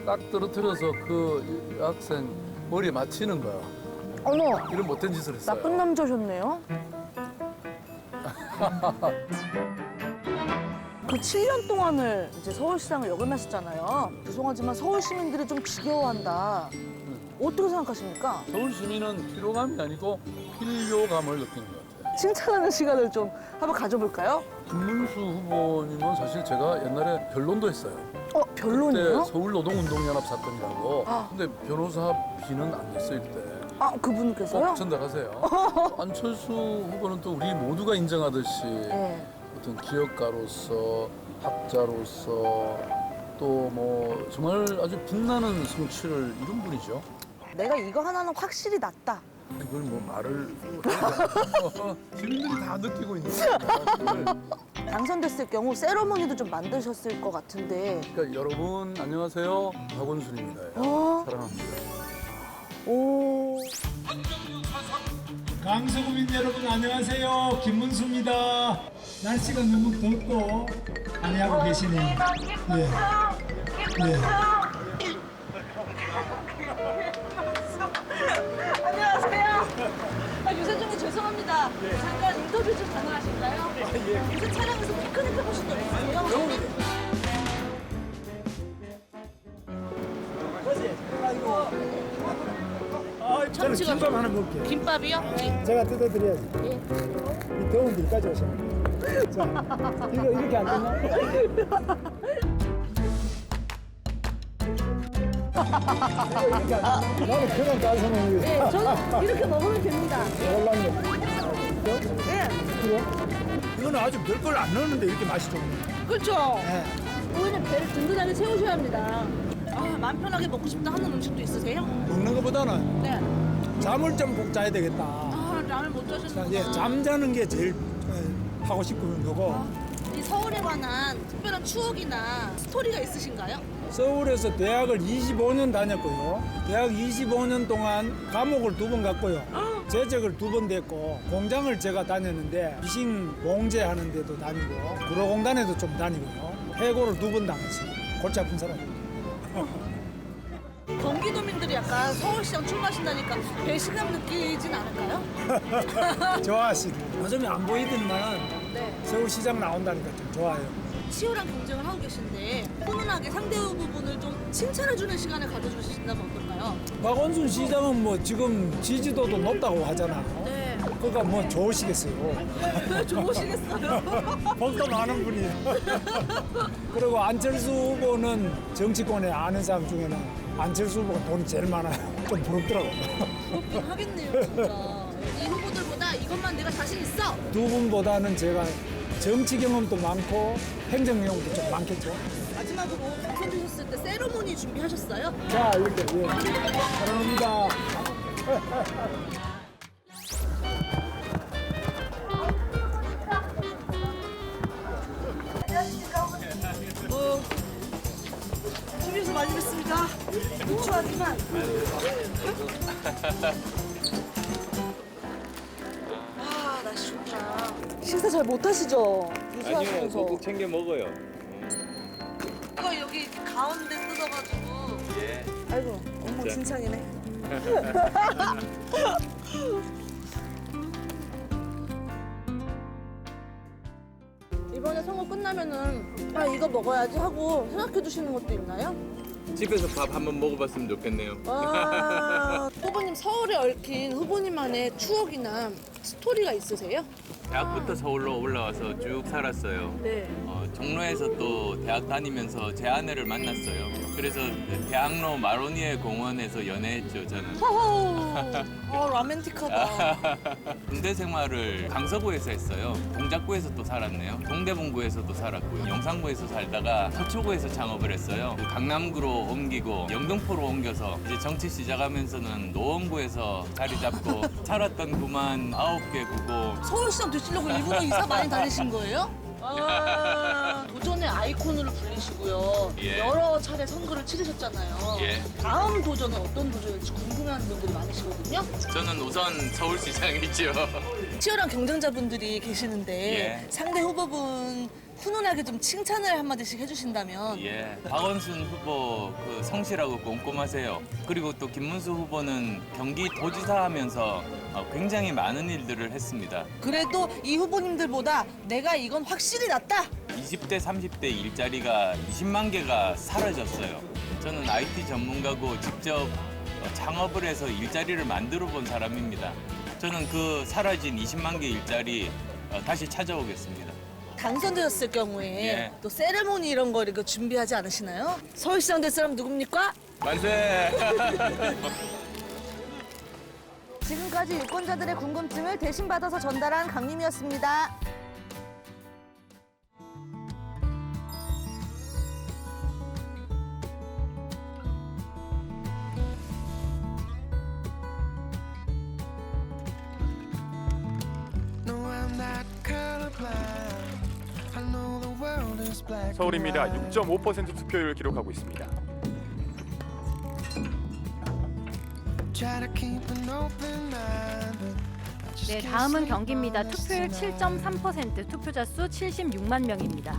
[SPEAKER 14] 딱 떨어뜨려서 그 여학생 머리에 맞히는 거야.
[SPEAKER 20] 어머,
[SPEAKER 14] 이런 못된 짓을 했어요.
[SPEAKER 20] 나쁜 남자셨네요. 그 7년 동안을 이제 서울시장을 역임하셨잖아요. 죄송하지만 서울 시민들이 좀 지겨워한다. 어떻게 생각하십니까?
[SPEAKER 14] 서울 시민은 피로감이 아니고 필요감을 느끼는 것 같아요.
[SPEAKER 20] 칭찬하는 시간을 좀 한번 가져볼까요?
[SPEAKER 14] 김문수 후보님은 사실 제가 옛날에 변론도 했어요.
[SPEAKER 20] 변론이요?
[SPEAKER 14] 그때 서울노동운동연합 사건이라고.
[SPEAKER 20] 아.
[SPEAKER 14] 근데 변호사비는 안 냈어요, 그때.
[SPEAKER 20] 그분께서요?
[SPEAKER 14] 꼭 전달하세요. 안철수 후보는 또 우리 모두가 인정하듯이 어떤 기업가로서, 학자로서 또 뭐 정말 아주 빛나는 성취를 이룬 분이죠.
[SPEAKER 20] 내가 이거 하나는 확실히 낫다.
[SPEAKER 14] 이걸 뭐 말을 시민들이 다 느끼고 있는 거예요.
[SPEAKER 20] 당선됐을 경우 세러머니도 좀 만드셨을 것 같은데.
[SPEAKER 14] 그러니까 여러분 안녕하세요, 박원순입니다. 사랑합니다.
[SPEAKER 20] 오.
[SPEAKER 21] 강서구민 여러분 안녕하세요. 김문수입니다. 날씨가 너무 덥고 안해하고 계시네요. 네.
[SPEAKER 20] 안녕하세요. 유세 중에 죄송합니다. 잠깐 인터뷰 좀 가능하실까요? 유세 촬영에서 피크닉 해보신 적 있으세요?
[SPEAKER 21] 저는 김밥 하나 먹을게요.
[SPEAKER 20] 김밥이요? 네.
[SPEAKER 21] 제가 뜯어드려야지. 이 더운 데까지 오시면. 자, 이거 이렇게 안 되나? 나는 그냥 따서 먹는
[SPEAKER 20] 네, 저는 이렇게 먹으면 됩니다.
[SPEAKER 21] 이거는 아주 별걸 안 넣었는데 이렇게 맛이 좋네.
[SPEAKER 20] 그렇죠? 오히려 배를 든든하게 채우셔야 합니다. 마음 편하게 먹고 싶다 하는 음식도 있으세요?
[SPEAKER 21] 먹는 것보다는
[SPEAKER 20] 네.
[SPEAKER 21] 잠을 좀 꼭 자야 되겠다.
[SPEAKER 20] 잠을 못 자셨구나.
[SPEAKER 21] 자, 예, 잠자는 게 제일 하고 싶은 거고.
[SPEAKER 20] 이 서울에 관한 특별한 추억이나 스토리가 있으신가요?
[SPEAKER 21] 서울에서 대학을 25년 다녔고요. 대학 25년 동안 감옥을 2번 갔고요. 재적을 2번 됐고 공장을 제가 다녔는데 미싱 봉제하는 데도 다니고 구로공단에도 좀 다니고요. 해고를 2번 당했어요. 골치 아픈 사람입니다.
[SPEAKER 20] 경기도민들이 약간 서울시장 출마하신다니까 배신감 느끼진 않을까요?
[SPEAKER 21] 좋아하시죠. 요즘에 안 보이더니만 서울시장 나온다니까 좀 좋아요.
[SPEAKER 20] 치열한 경쟁을 하고 계신데 훈훈하게 상대 후보분을 좀 칭찬해주는 시간을 가져주신다면 어떨까요?
[SPEAKER 21] 박원순 시장은 뭐 지금 지지도도 높다고 하잖아요.
[SPEAKER 20] 네.
[SPEAKER 21] 그러니까 뭐 좋으시겠어요.
[SPEAKER 20] 좋으시겠어요.
[SPEAKER 21] 복도 많은 분이에요. 그리고 안철수 후보는 정치권에 아는 사람 중에는 안철수 후보가 돈이 제일 많아요. 좀 부럽더라고요.
[SPEAKER 20] 부럽긴 하겠네요, 진짜. 이 후보들보다 이것만 내가 자신 있어.
[SPEAKER 21] 두 분보다는 제가 정치 경험도 많고 행정 경험도 좀 많겠죠.
[SPEAKER 20] 마지막으로 당선되셨을 때 세레모니 준비하셨어요?
[SPEAKER 21] 자, 이렇게 사랑합니다.
[SPEAKER 20] TV에서 많이 뵀습니다. 추하지만 아, 날씨 좋다. 식사 잘 못하시죠?
[SPEAKER 3] 아니요, 꼭 챙겨 먹어요.
[SPEAKER 20] 이거 여기 가운데 뜯어가지고.
[SPEAKER 3] 예.
[SPEAKER 20] 아이고, 엉망진창이네. 이번에 선거 끝나면은 아 이거 먹어야지 하고 생각해 두시는 것도 있나요?
[SPEAKER 3] 집에서 밥 한번 먹어봤으면 좋겠네요.
[SPEAKER 20] 아, 후보님 서울에 얽힌 후보님만의 추억이나 스토리가 있으세요?
[SPEAKER 3] 대학부터 서울로 올라와서 쭉 살았어요.
[SPEAKER 20] 네.
[SPEAKER 3] 종로에서 또 대학 다니면서 제 아내를 만났어요. 그래서 대학로 마로니에 공원에서 연애했죠, 저는.
[SPEAKER 20] 허허, 로맨틱하다.
[SPEAKER 3] 군대 생활을 강서구에서 했어요. 동작구에서 또 살았네요. 동대문구에서도 살았고요. 용산구에서 살다가 서초구에서 창업을 했어요. 강남구로 옮기고 영등포로 옮겨서 이제 정치 시작하면서는 노원구에서 자리 잡고 살았던 구만 9개 구고.
[SPEAKER 20] 서울시장 되시려고 일부러 이사 많이 다니신 거예요? 아, 도전의 아이콘으로 불리시고요.
[SPEAKER 3] 예.
[SPEAKER 20] 여러 차례 선거를 치르셨잖아요.
[SPEAKER 3] 예.
[SPEAKER 20] 다음 도전은 어떤 도전일지 궁금해하는 분들이 많으시거든요.
[SPEAKER 3] 저는 우선 서울시장이죠.
[SPEAKER 20] 치열한 경쟁자분들이 계시는데
[SPEAKER 3] 예.
[SPEAKER 20] 상대 후보분 훈훈하게 좀 칭찬을 한마디씩 해주신다면
[SPEAKER 3] 예, 박원순 후보 그 성실하고 꼼꼼하세요. 그리고 또 김문수 후보는 경기도지사 하면서 굉장히 많은 일들을 했습니다.
[SPEAKER 20] 그래도 이 후보님들보다 내가 이건 확실히 낫다.
[SPEAKER 3] 20대, 30대 일자리가 20만 개가 사라졌어요. 저는 IT 전문가고 직접 창업을 해서 일자리를 만들어 본 사람입니다. 저는 그 사라진 20만 개 일자리 다시 찾아오겠습니다.
[SPEAKER 20] 당선되셨을 경우에
[SPEAKER 3] 예.
[SPEAKER 20] 또 세레모니 이런 거 이렇게 준비하지 않으시나요? 서울시장 될 사람 누굽니까?
[SPEAKER 3] 만세!
[SPEAKER 20] 지금까지 유권자들의 궁금증을 대신 받아서 전달한 강림이었습니다.
[SPEAKER 9] 서울입니다. 6.5% 투표율을 기록하고 있습니다.
[SPEAKER 10] 네, 다음은 경기입니다. 투표율 7.3%, 투표자 수 76만 명입니다.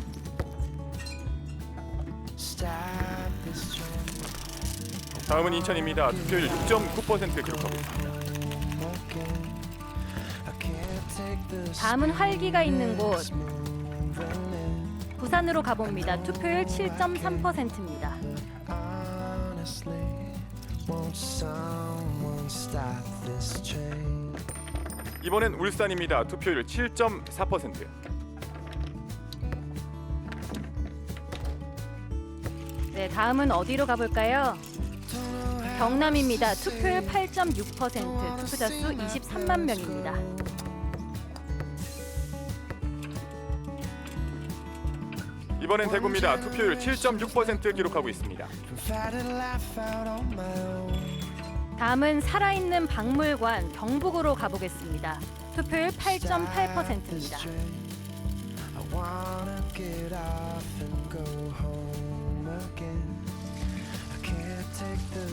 [SPEAKER 9] 다음은 인천입니다. 투표율 6.9% 기록하고 있습니다.
[SPEAKER 10] 다음은 활기가 있는 곳. 부산으로 가봅니다. 투표율 7.3%입니다.
[SPEAKER 9] 이번엔 울산입니다. 투표율 7.4%.
[SPEAKER 10] 네, 다음은 어디로 가볼까요? 경남입니다. 투표율 8.6%, 투표자 수 23만 명입니다.
[SPEAKER 9] 이번엔 대구입니다. 투표율 7.6% 기록하고 있습니다.
[SPEAKER 10] 다음은 살아있는 박물관 경북으로 가보겠습니다. 투표율 8.8%입니다.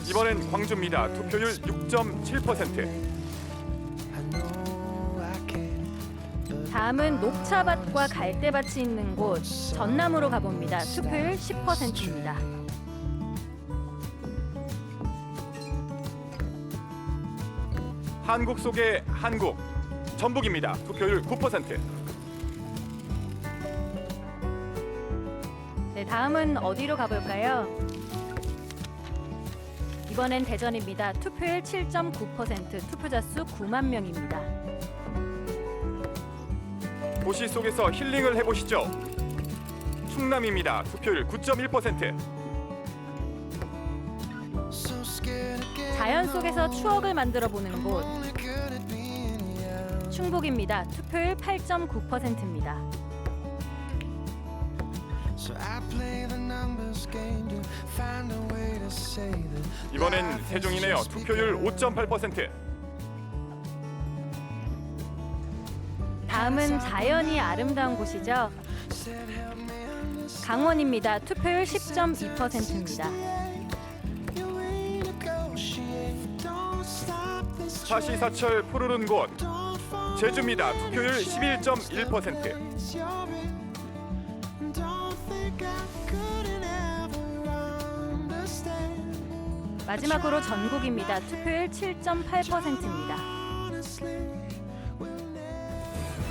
[SPEAKER 9] 이번엔 광주입니다. 투표율 6.7%.
[SPEAKER 10] 다음은 녹차밭과 갈대밭이 있는 곳 전남으로 가봅니다. 투표율 10%입니다.
[SPEAKER 9] 한국 속의 한국, 전북입니다. 투표율 9%.
[SPEAKER 10] 네, 다음은 어디로 가볼까요? 이번엔 대전입니다. 투표율 7.9%, 투표자 수 9만 명입니다.
[SPEAKER 9] 도시 속에서 힐링을 해보시죠. 충남입니다. 투표율 9.1%.
[SPEAKER 10] 자연 속에서 추억을 만들어 보는 곳. 충북입니다. 투표율 8.9%입니다.
[SPEAKER 9] 이번엔 세종이네요. 투표율 5.8%.
[SPEAKER 10] 다음은 자연이 아름다운 곳이죠. 강원입니다. 투표율 10.2%입니다.
[SPEAKER 9] 사시사철 푸르른 곳. 제주입니다. 투표율 11.1%.
[SPEAKER 10] 마지막으로 전국입니다. 투표율 7.8%입니다.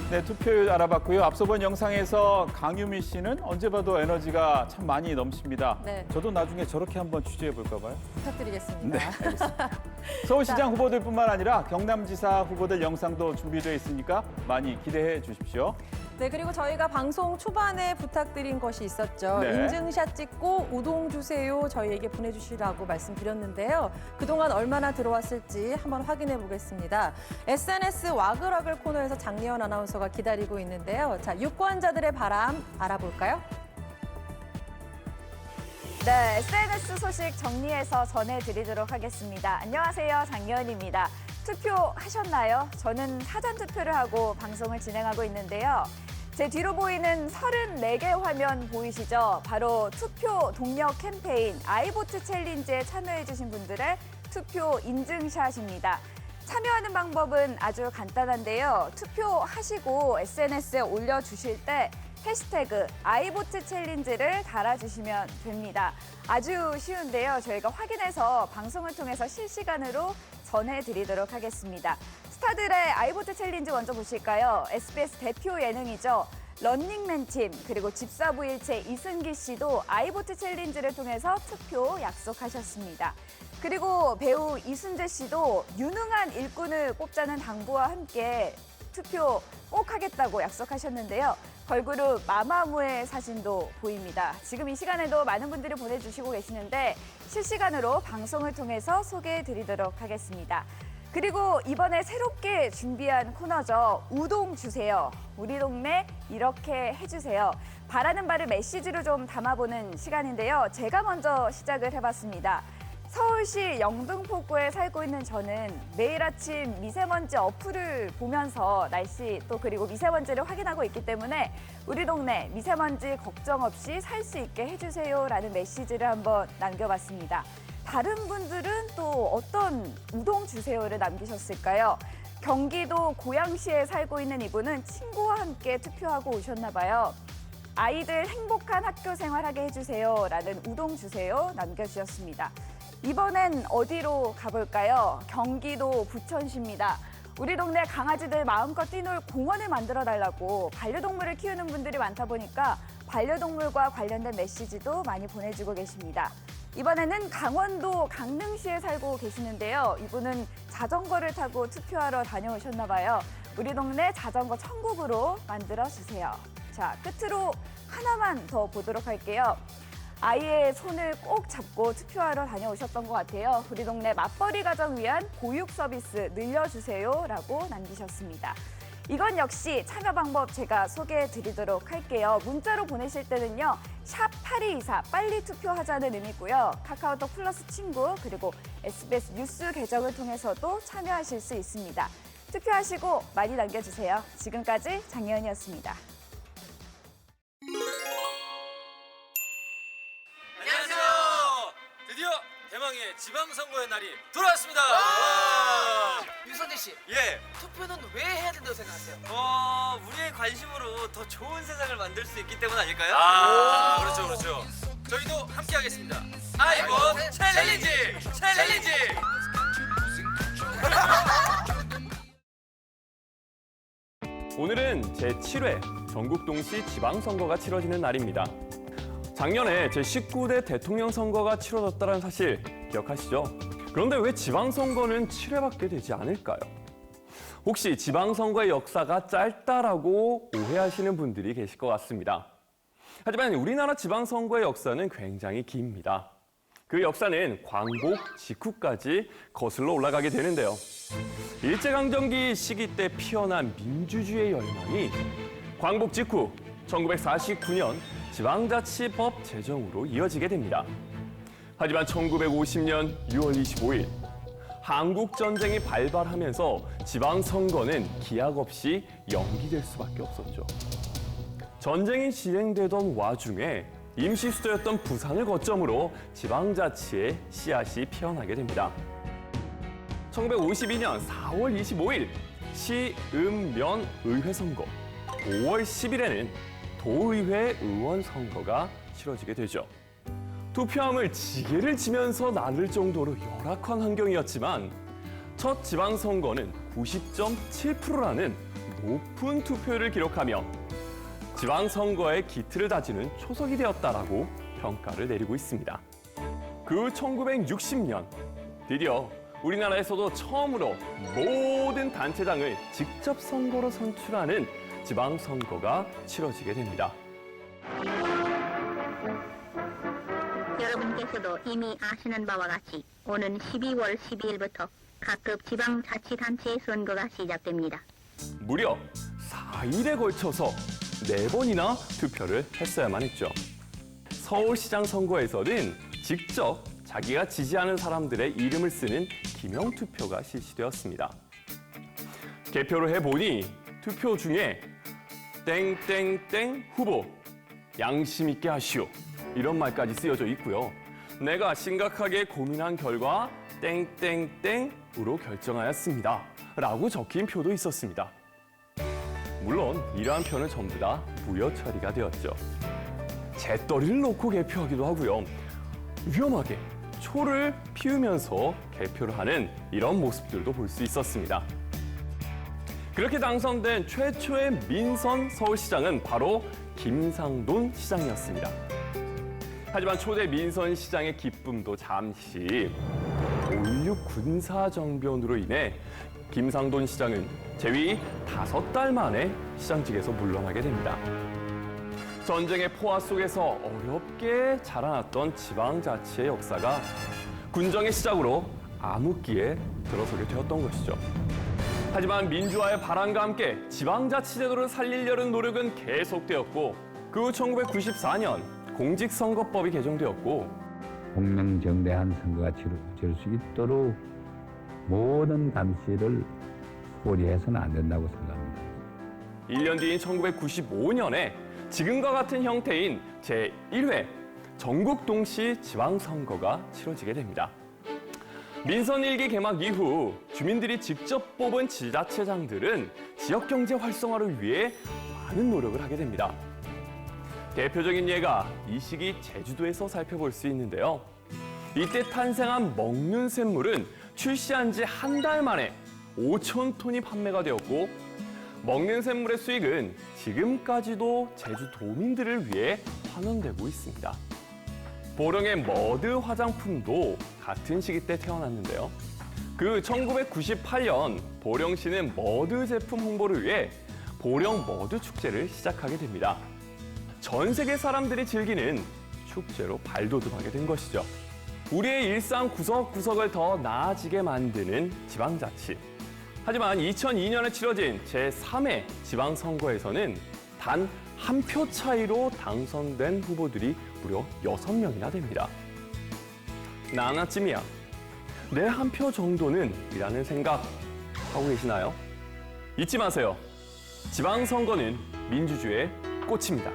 [SPEAKER 6] 네, 투표율 알아봤고요. 앞서 본 영상에서 강유미 씨는 언제 봐도 에너지가 참 많이 넘칩니다.
[SPEAKER 7] 네.
[SPEAKER 6] 저도 나중에 저렇게 한번 취재해 볼까 봐요.
[SPEAKER 7] 부탁드리겠습니다.
[SPEAKER 6] 네, 알겠습니다. 서울시장 후보들뿐만 아니라 경남지사 후보들 영상도 준비되어 있으니까 많이 기대해 주십시오.
[SPEAKER 7] 네, 그리고 저희가 방송 초반에 부탁드린 것이 있었죠.
[SPEAKER 6] 네.
[SPEAKER 7] 인증샷 찍고 우동 주세요 저희에게 보내주시라고 말씀드렸는데요. 그동안 얼마나 들어왔을지 한번 확인해 보겠습니다. SNS 와글와글 코너에서 장예원 아나운서가 기다리고 있는데요. 자, 유권자들의 바람 알아볼까요?
[SPEAKER 4] 네, SNS 소식 정리해서 전해드리도록 하겠습니다. 안녕하세요, 장예원입니다. 투표하셨나요? 저는 사전 투표를 하고 방송을 진행하고 있는데요. 제 뒤로 보이는 34개 화면 보이시죠? 바로 투표 동력 캠페인 아이보트 챌린지에 참여해주신 분들의 투표 인증샷입니다. 참여하는 방법은 아주 간단한데요. 투표하시고 SNS에 올려주실 때 해시태그 아이보트 챌린지를 달아주시면 됩니다. 아주 쉬운데요. 저희가 확인해서 방송을 통해서 실시간으로 전해드리도록 하겠습니다. 스타들의 아이보트 챌린지 먼저 보실까요? SBS 대표 예능이죠. 런닝맨 팀 그리고 집사부일체 이승기 씨도 아이보트 챌린지를 통해서 투표 약속하셨습니다. 그리고 배우 이순재 씨도 유능한 일꾼을 뽑자는 당부와 함께 투표 꼭 하겠다고 약속하셨는데요. 걸그룹 마마무의 사진도 보입니다. 지금 이 시간에도 많은 분들이 보내주시고 계시는데 실시간으로 방송을 통해서 소개해드리도록 하겠습니다. 그리고 이번에 새롭게 준비한 코너죠. 우동 주세요. 우리 동네 이렇게 해주세요. 바라는 바를 메시지로 좀 담아보는 시간인데요. 제가 먼저 시작을 해봤습니다. 서울시 영등포구에 살고 있는 저는 매일 아침 미세먼지 어플을 보면서 날씨 또 그리고 미세먼지를 확인하고 있기 때문에 우리 동네 미세먼지 걱정 없이 살 수 있게 해주세요라는 메시지를 한번 남겨봤습니다. 다른 분들은 또 어떤 우동 주세요를 남기셨을까요? 경기도 고양시에 살고 있는 이분은 친구와 함께 투표하고 오셨나 봐요. 아이들 행복한 학교 생활하게 해주세요라는 우동 주세요 남겨주셨습니다. 이번엔 어디로 가볼까요? 경기도 부천시입니다. 우리 동네 강아지들 마음껏 뛰놀 공원을 만들어달라고 반려동물을 키우는 분들이 많다 보니까 반려동물과 관련된 메시지도 많이 보내주고 계십니다. 이번에는 강원도 강릉시에 살고 계시는데요. 이분은 자전거를 타고 투표하러 다녀오셨나 봐요. 우리 동네 자전거 천국으로 만들어주세요. 자, 끝으로 하나만 더 보도록 할게요. 아이의 손을 꼭 잡고 투표하러 다녀오셨던 것 같아요. 우리 동네 맞벌이 가정 위한 보육 서비스 늘려주세요라고 남기셨습니다. 이건 역시 참여 방법 제가 소개해드리도록 할게요. 문자로 보내실 때는요. 샵 8224 빨리 투표하자는 의미고요. 카카오톡 플러스 친구 그리고 SBS 뉴스 계정을 통해서도 참여하실 수 있습니다. 투표하시고 많이 남겨주세요. 지금까지 장예은이었습니다.
[SPEAKER 22] 드디어 대망의 지방선거의 날이 돌아왔습니다.
[SPEAKER 23] 유선재 씨,
[SPEAKER 22] 예.
[SPEAKER 23] 투표는 왜 해야 된다고 생각하세요?
[SPEAKER 22] 우리의 관심으로 더 좋은 세상을 만들 수 있기 때문 아닐까요? 그렇죠, 그렇죠. 저희도 함께하겠습니다. 아이본 챌린지, 챌린지.
[SPEAKER 24] 오늘은 제7회 전국동시 지방선거가 치러지는 날입니다. 작년에 제19대 대통령 선거가 치러졌다는 사실 기억하시죠? 그런데 왜 지방선거는 7회밖에 되지 않을까요? 혹시 지방선거의 역사가 짧다라고 오해하시는 분들이 계실 것 같습니다. 하지만 우리나라 지방선거의 역사는 굉장히 깁니다. 그 역사는 광복 직후까지 거슬러 올라가게 되는데요. 일제강점기 시기 때 피어난 민주주의의 열망이 광복 직후 1949년 지방자치법 제정으로 이어지게 됩니다. 하지만 1950년 6월 25일 한국전쟁이 발발하면서 지방선거는 기약 없이 연기될 수밖에 없었죠. 전쟁이 진행되던 와중에 임시수도였던 부산을 거점으로 지방자치의 씨앗이 피어나게 됩니다. 1952년 4월 25일 시읍면 의회 선거, 5월 10일에는 도의회 의원 선거가 치러지게 되죠. 투표함을 지게를 지면서 나를 정도로 열악한 환경이었지만 첫 지방선거는 90.7%라는 높은 투표율을 기록하며 지방선거의 기틀을 다지는 초석이 되었다라고 평가를 내리고 있습니다. 그 1960년 드디어 우리나라에서도 처음으로 모든 단체장을 직접 선거로 선출하는 지방선거가 치러지게 됩니다.
[SPEAKER 1] 여러분께서도 이미 아시는 바와 같이 오는 12월 12일부터 각급 지방자치단체 선거가 시작됩니다.
[SPEAKER 24] 무려 4일에 걸쳐서 4번이나 투표를 했어야만 했죠. 서울시장 선거에서는 직접 자기가 지지하는 사람들의 이름을 쓰는 기명투표가 실시되었습니다. 개표를 해보니 투표 중에 땡땡땡 후보 양심 있게 하시오 이런 말까지 쓰여져 있고요. 내가 심각하게 고민한 결과 땡땡땡으로 결정하였습니다 라고 적힌 표도 있었습니다. 물론 이러한 표는 전부 다 무효 처리가 되었죠. 재떨이를 놓고 개표하기도 하고요. 위험하게 초를 피우면서 개표를 하는 이런 모습들도 볼 수 있었습니다. 그렇게 당선된 최초의 민선 서울시장은 바로 김상돈 시장이었습니다. 하지만 초대 민선 시장의 기쁨도 잠시 5.16 군사정변으로 인해 김상돈 시장은 재위 5달 만에 시장직에서 물러나게 됩니다. 전쟁의 포화 속에서 어렵게 자라났던 지방자치의 역사가 군정의 시작으로 암흑기에 들어서게 되었던 것이죠. 하지만 민주화의 바람과 함께 지방자치제도를 살리려는 노력은 계속되었고 그 후 1994년 공직선거법이 개정되었고
[SPEAKER 2] 공명정대한 선거가 치러질 수 있도록 모든 감시를 소홀히해서는 안 된다고 생각합니다.
[SPEAKER 24] 1년 뒤인 1995년에 지금과 같은 형태인 제1회 전국 동시 지방선거가 치러지게 됩니다. 민선 1기 개막 이후 주민들이 직접 뽑은 지자체장들은 지역경제 활성화를 위해 많은 노력을 하게 됩니다. 대표적인 예가 이 시기 제주도에서 살펴볼 수 있는데요. 이때 탄생한 먹는 샘물은 출시한 지 한 달 만에 5,000톤이 판매가 되었고 먹는 샘물의 수익은 지금까지도 제주도민들을 위해 환원되고 있습니다. 보령의 머드 화장품도 같은 시기 때 태어났는데요. 그 1998년 보령시는 머드 제품 홍보를 위해 보령 머드 축제를 시작하게 됩니다. 전 세계 사람들이 즐기는 축제로 발돋움하게 된 것이죠. 우리의 일상 구석구석을 더 나아지게 만드는 지방자치. 하지만 2002년에 치러진 제3회 지방선거에서는 단 한 표 차이로 당선된 후보들이 무려 6명이나 됩니다. 나 하나쯤이야. 내 한 표 정도는 이라는 생각 하고 계시나요? 잊지 마세요. 지방선거는 민주주의의 꽃입니다.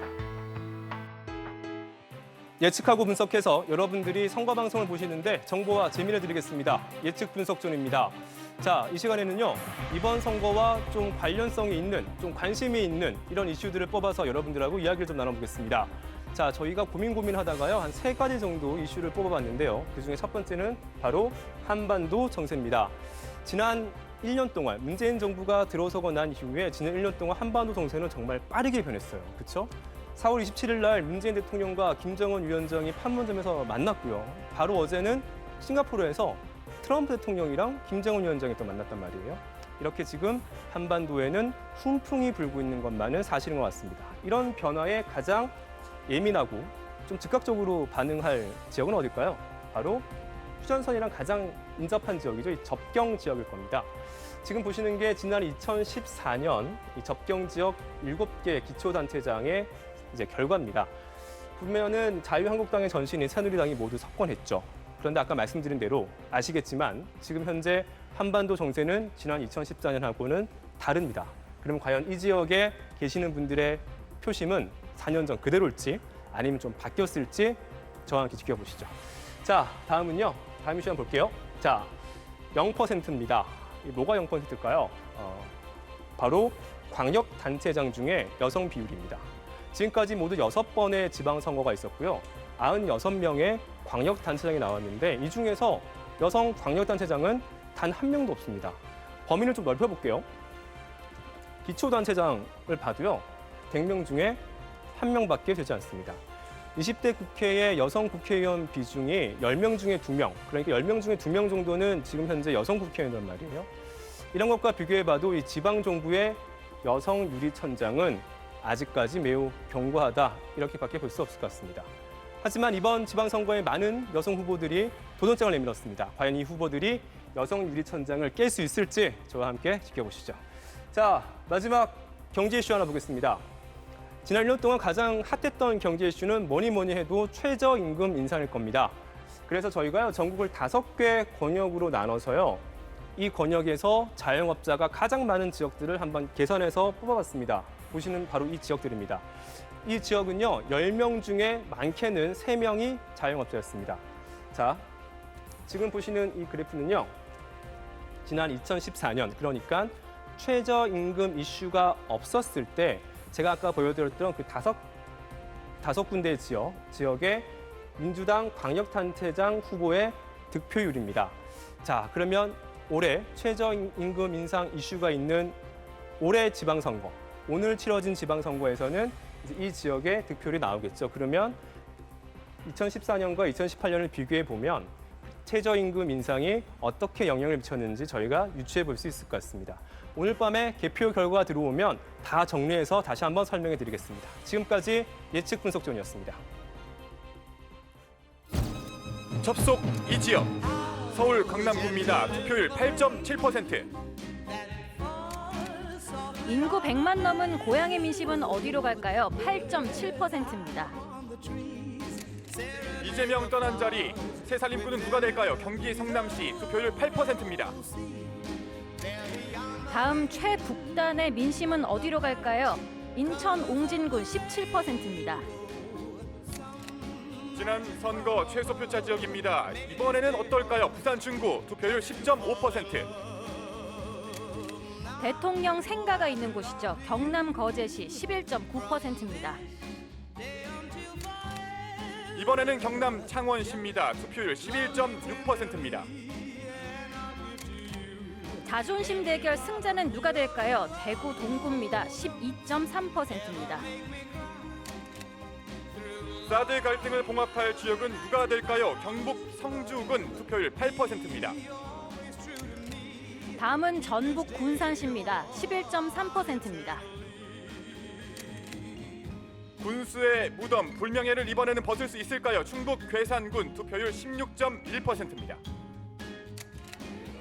[SPEAKER 5] 예측하고 분석해서 여러분들이 선거 방송을 보시는데 정보와 재미를 드리겠습니다. 예측 분석존입니다. 자, 이 시간에는요, 이번 선거와 좀 관련성이 있는, 좀 관심이 있는 이런 이슈들을 뽑아서 여러분들하고 이야기를 좀 나눠보겠습니다. 자, 저희가 고민하다가요, 한 3가지 정도 이슈를 뽑아봤는데요. 그중에 첫 번째는 바로 한반도 정세입니다. 지난 1년 동안 문재인 정부가 들어서고 난 이후에 지난 1년 동안 한반도 정세는 정말 빠르게 변했어요. 그렇죠? 4월 27일 날 문재인 대통령과 김정은 위원장이 판문점에서 만났고요. 바로 어제는 싱가포르에서 트럼프 대통령이랑 김정은 위원장이 또 만났단 말이에요. 이렇게 지금 한반도에는 훈풍이 불고 있는 것만은 사실인 것 같습니다. 이런 변화에 가장 예민하고 좀 즉각적으로 반응할 지역은 어딜까요? 바로 휴전선이랑 가장 인접한 지역이죠. 이 접경 지역일 겁니다. 지금 보시는 게 지난 2014년 이 접경 지역 7개 기초단체장의 이제 결과입니다. 보면은 자유한국당의 전신인 새누리당이 모두 석권했죠. 그런데 아까 말씀드린 대로 아시겠지만 지금 현재 한반도 정세는 지난 2014년하고는 다릅니다. 그럼 과연 이 지역에 계시는 분들의 표심은 4년 전 그대로일지 아니면 좀 바뀌었을지 저와 함께 지켜보시죠. 자, 다음은요. 다음 이슈 한번 볼게요. 자, 0%입니다. 뭐가 0%일까요? 바로 광역단체장 중에 여성 비율입니다. 지금까지 모두 6번의 지방선거가 있었고요. 96명의 광역단체장이 나왔는데 이 중에서 여성 광역단체장은 단 한 명도 없습니다. 범위를 좀 넓혀볼게요. 기초단체장을 봐도요. 100명 중에 1명밖에 되지 않습니다. 20대 국회의 여성 국회의원 비중이 10명 중에 2명, 그러니까 10명 중에 2명 정도는 지금 현재 여성 국회의원이란 말이에요. 이런 것과 비교해봐도 이 지방정부의 여성 유리천장은 아직까지 매우 견고하다, 이렇게밖에 볼 수 없을 것 같습니다. 하지만 이번 지방선거에 많은 여성 후보들이 도전장을 내밀었습니다. 과연 이 후보들이 여성 유리천장을 깰 수 있을지 저와 함께 지켜보시죠. 자, 마지막 경제 이슈 하나 보겠습니다. 지난 1년 동안 가장 핫했던 경제 이슈는 뭐니 해도 최저임금 인상일 겁니다. 그래서 저희가요, 전국을 5개 권역으로 나눠서요, 이 권역에서 자영업자가 가장 많은 지역들을 한번 계산해서 뽑아봤습니다. 보시는 바로 이 지역들입니다. 이 지역은요, 10명 중에 많게는 3명이 자영업자였습니다. 자, 지금 보시는 이 그래프는요, 지난 2014년, 그러니까 최저임금 이슈가 없었을 때 제가 아까 보여드렸던 그 다섯 군데 지역의 민주당 광역단체장 후보의 득표율입니다. 자, 그러면 올해 최저임금 인상 이슈가 있는 올해 지방선거, 오늘 치러진 지방선거에서는 이 지역의 득표율이 나오겠죠. 그러면 2014년과 2018년을 비교해 보면 최저임금 인상이 어떻게 영향을 미쳤는지 저희가 유추해 볼 수 있을 것 같습니다. 오늘 밤에 개표 결과가 들어오면 다 정리해서 다시 한번 설명해 드리겠습니다. 지금까지 예측 분석존이었습니다.
[SPEAKER 9] 접속 이 지역 서울 강남구입니다. 투표율 8.7%.
[SPEAKER 10] 인구 100만 넘은 고향의 민심은 어디로 갈까요? 8.7%입니다.
[SPEAKER 9] 이재명 떠난 자리 새살림꾼은 누가 될까요? 경기 성남시 투표율 8%입니다.
[SPEAKER 10] 다음 최북단의 민심은 어디로 갈까요? 인천 옹진군 17%입니다.
[SPEAKER 9] 지난 선거 최소 표차 지역입니다. 이번에는 어떨까요? 부산 중구 투표율 10.5%.
[SPEAKER 10] 대통령 생가가 있는 곳이죠. 경남 거제시 11.9%입니다.
[SPEAKER 9] 이번에는 경남 창원시입니다. 투표율 11.6%입니다.
[SPEAKER 10] 자존심 대결 승자는 누가 될까요? 대구 동구입니다. 12.3%입니다.
[SPEAKER 9] 사드 갈등을 봉합할 지역은 누가 될까요? 경북 성주군 투표율 8%입니다.
[SPEAKER 10] 다음은 전북 군산시입니다. 11.3%입니다.
[SPEAKER 9] 군수의 무덤 불명예를 이번에는 벗을 수 있을까요? 충북 괴산군 투표율 16.1%입니다.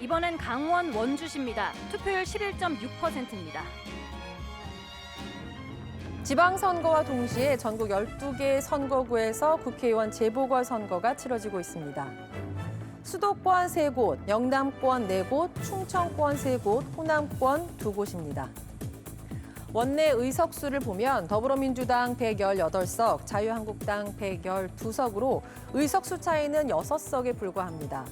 [SPEAKER 10] 이번엔 강원 원주시입니다. 투표율 11.6%입니다.
[SPEAKER 7] 지방선거와 동시에 전국 12개 선거구에서 국회의원 재보궐선거가 치러지고 있습니다. 수도권 3곳, 영남권 4곳, 충청권 3곳, 호남권 2곳입니다. 원내 의석수를 보면 더불어민주당 118석, 자유한국당 112석으로 의석수 차이는 6석에 불과합니다.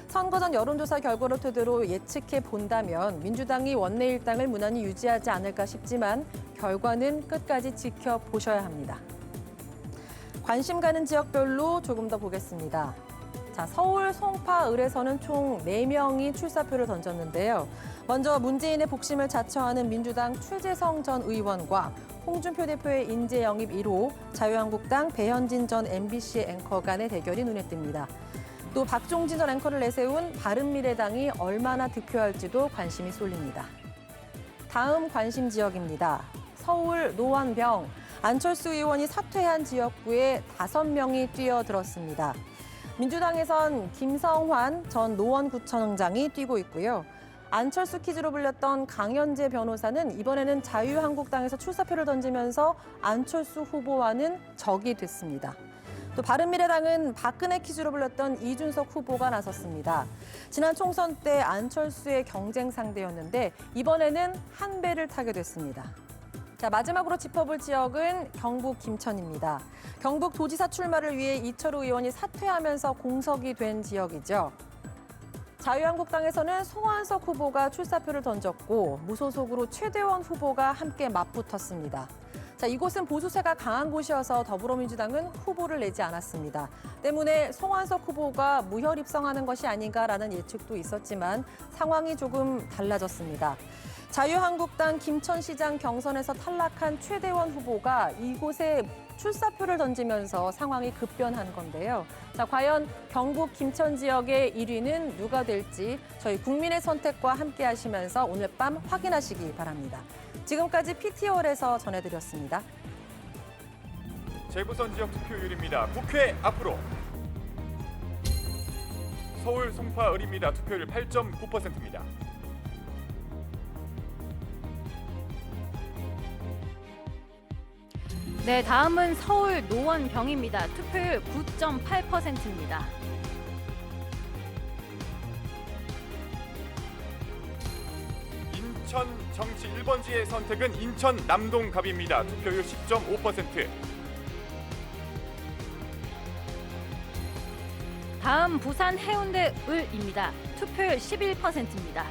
[SPEAKER 7] 선거 전 여론조사 결과를 토대로 예측해 본다면 민주당이 원내 일당을 무난히 유지하지 않을까 싶지만 결과는 끝까지 지켜보셔야 합니다. 관심 가는 지역별로 조금 더 보겠습니다. 자, 서울 송파 을에서는 총 4명이 출사표를 던졌는데요. 먼저 문재인의 복심을 자처하는 민주당 최재성 전 의원과 홍준표 대표의 인재 영입 1호, 자유한국당 배현진 전 MBC 앵커 간의 대결이 눈에 띕니다. 또 박종진 전 앵커를 내세운 바른미래당이 얼마나 득표할지도 관심이 쏠립니다. 다음 관심 지역입니다. 서울 노원병. 안철수 의원이 사퇴한 지역구에 5명이 뛰어들었습니다. 민주당에선 김성환 전 노원구청장이 뛰고 있고요. 안철수 퀴즈로 불렸던 강현재 변호사는 이번에는 자유한국당에서 출사표를 던지면서 안철수 후보와는 적이 됐습니다. 또 바른미래당은 박근혜 퀴즈로 불렸던 이준석 후보가 나섰습니다. 지난 총선 때 안철수의 경쟁 상대였는데 이번에는 한 배를 타게 됐습니다. 자, 마지막으로 짚어볼 지역은 경북 김천입니다. 경북 도지사 출마를 위해 이철우 의원이 사퇴하면서 공석이 된 지역이죠. 자유한국당에서는 송환석 후보가 출사표를 던졌고 무소속으로 최대원 후보가 함께 맞붙었습니다. 자, 이곳은 보수세가 강한 곳이어서 더불어민주당은 후보를 내지 않았습니다. 때문에 송환석 후보가 무혈 입성하는 것이 아닌가라는 예측도 있었지만 상황이 조금 달라졌습니다. 자유한국당 김천시장 경선에서 탈락한 최대원 후보가 이곳에 출사표를 던지면서 상황이 급변한 건데요. 자, 과연 경북 김천 지역의 1위는 누가 될지 저희 국민의 선택과 함께 하시면서 오늘 밤 확인하시기 바랍니다. 지금까지 PT월에서 전해드렸습니다.
[SPEAKER 9] 재보선 지역 투표율입니다. 국회 앞으로. 서울 송파 을입니다. 투표율 8.9%입니다.
[SPEAKER 10] 네, 다음은 서울 노원병입니다. 투표율 9.8%입니다.
[SPEAKER 9] 인천 정치 1번지의 선택은 인천 남동갑입니다. 투표율 10.5%.
[SPEAKER 10] 다음 부산 해운대 을입니다. 투표율 11%입니다.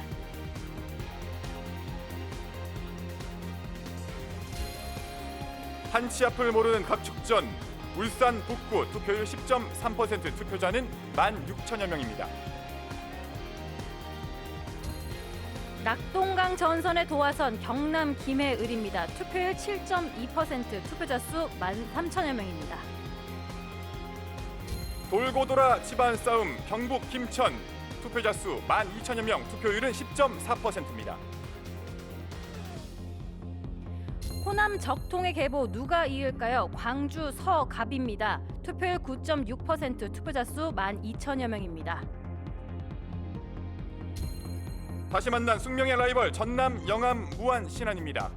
[SPEAKER 9] 한치 앞을 모르는 각축전. 울산 북구 투표율 10.3%. 투표자는 16,000여 명입니다.
[SPEAKER 10] 낙동강 전선의 도화선 경남 김해을입니다. 투표율 7.2%, 투표자 수 13,000여 명입니다.
[SPEAKER 9] 돌고 돌아 집안 싸움 경북 김천 투표자 수 12,000여 명. 투표율은 10.4%입니다.
[SPEAKER 10] 호남 적통의 계보 누가 이을까요? 광주 서갑입니다. 투표율 9.6%, 투표자 수 12,000여 명입니다.
[SPEAKER 9] 다시 만난 숙명의 라이벌 전남 영암 무안 신안입니다.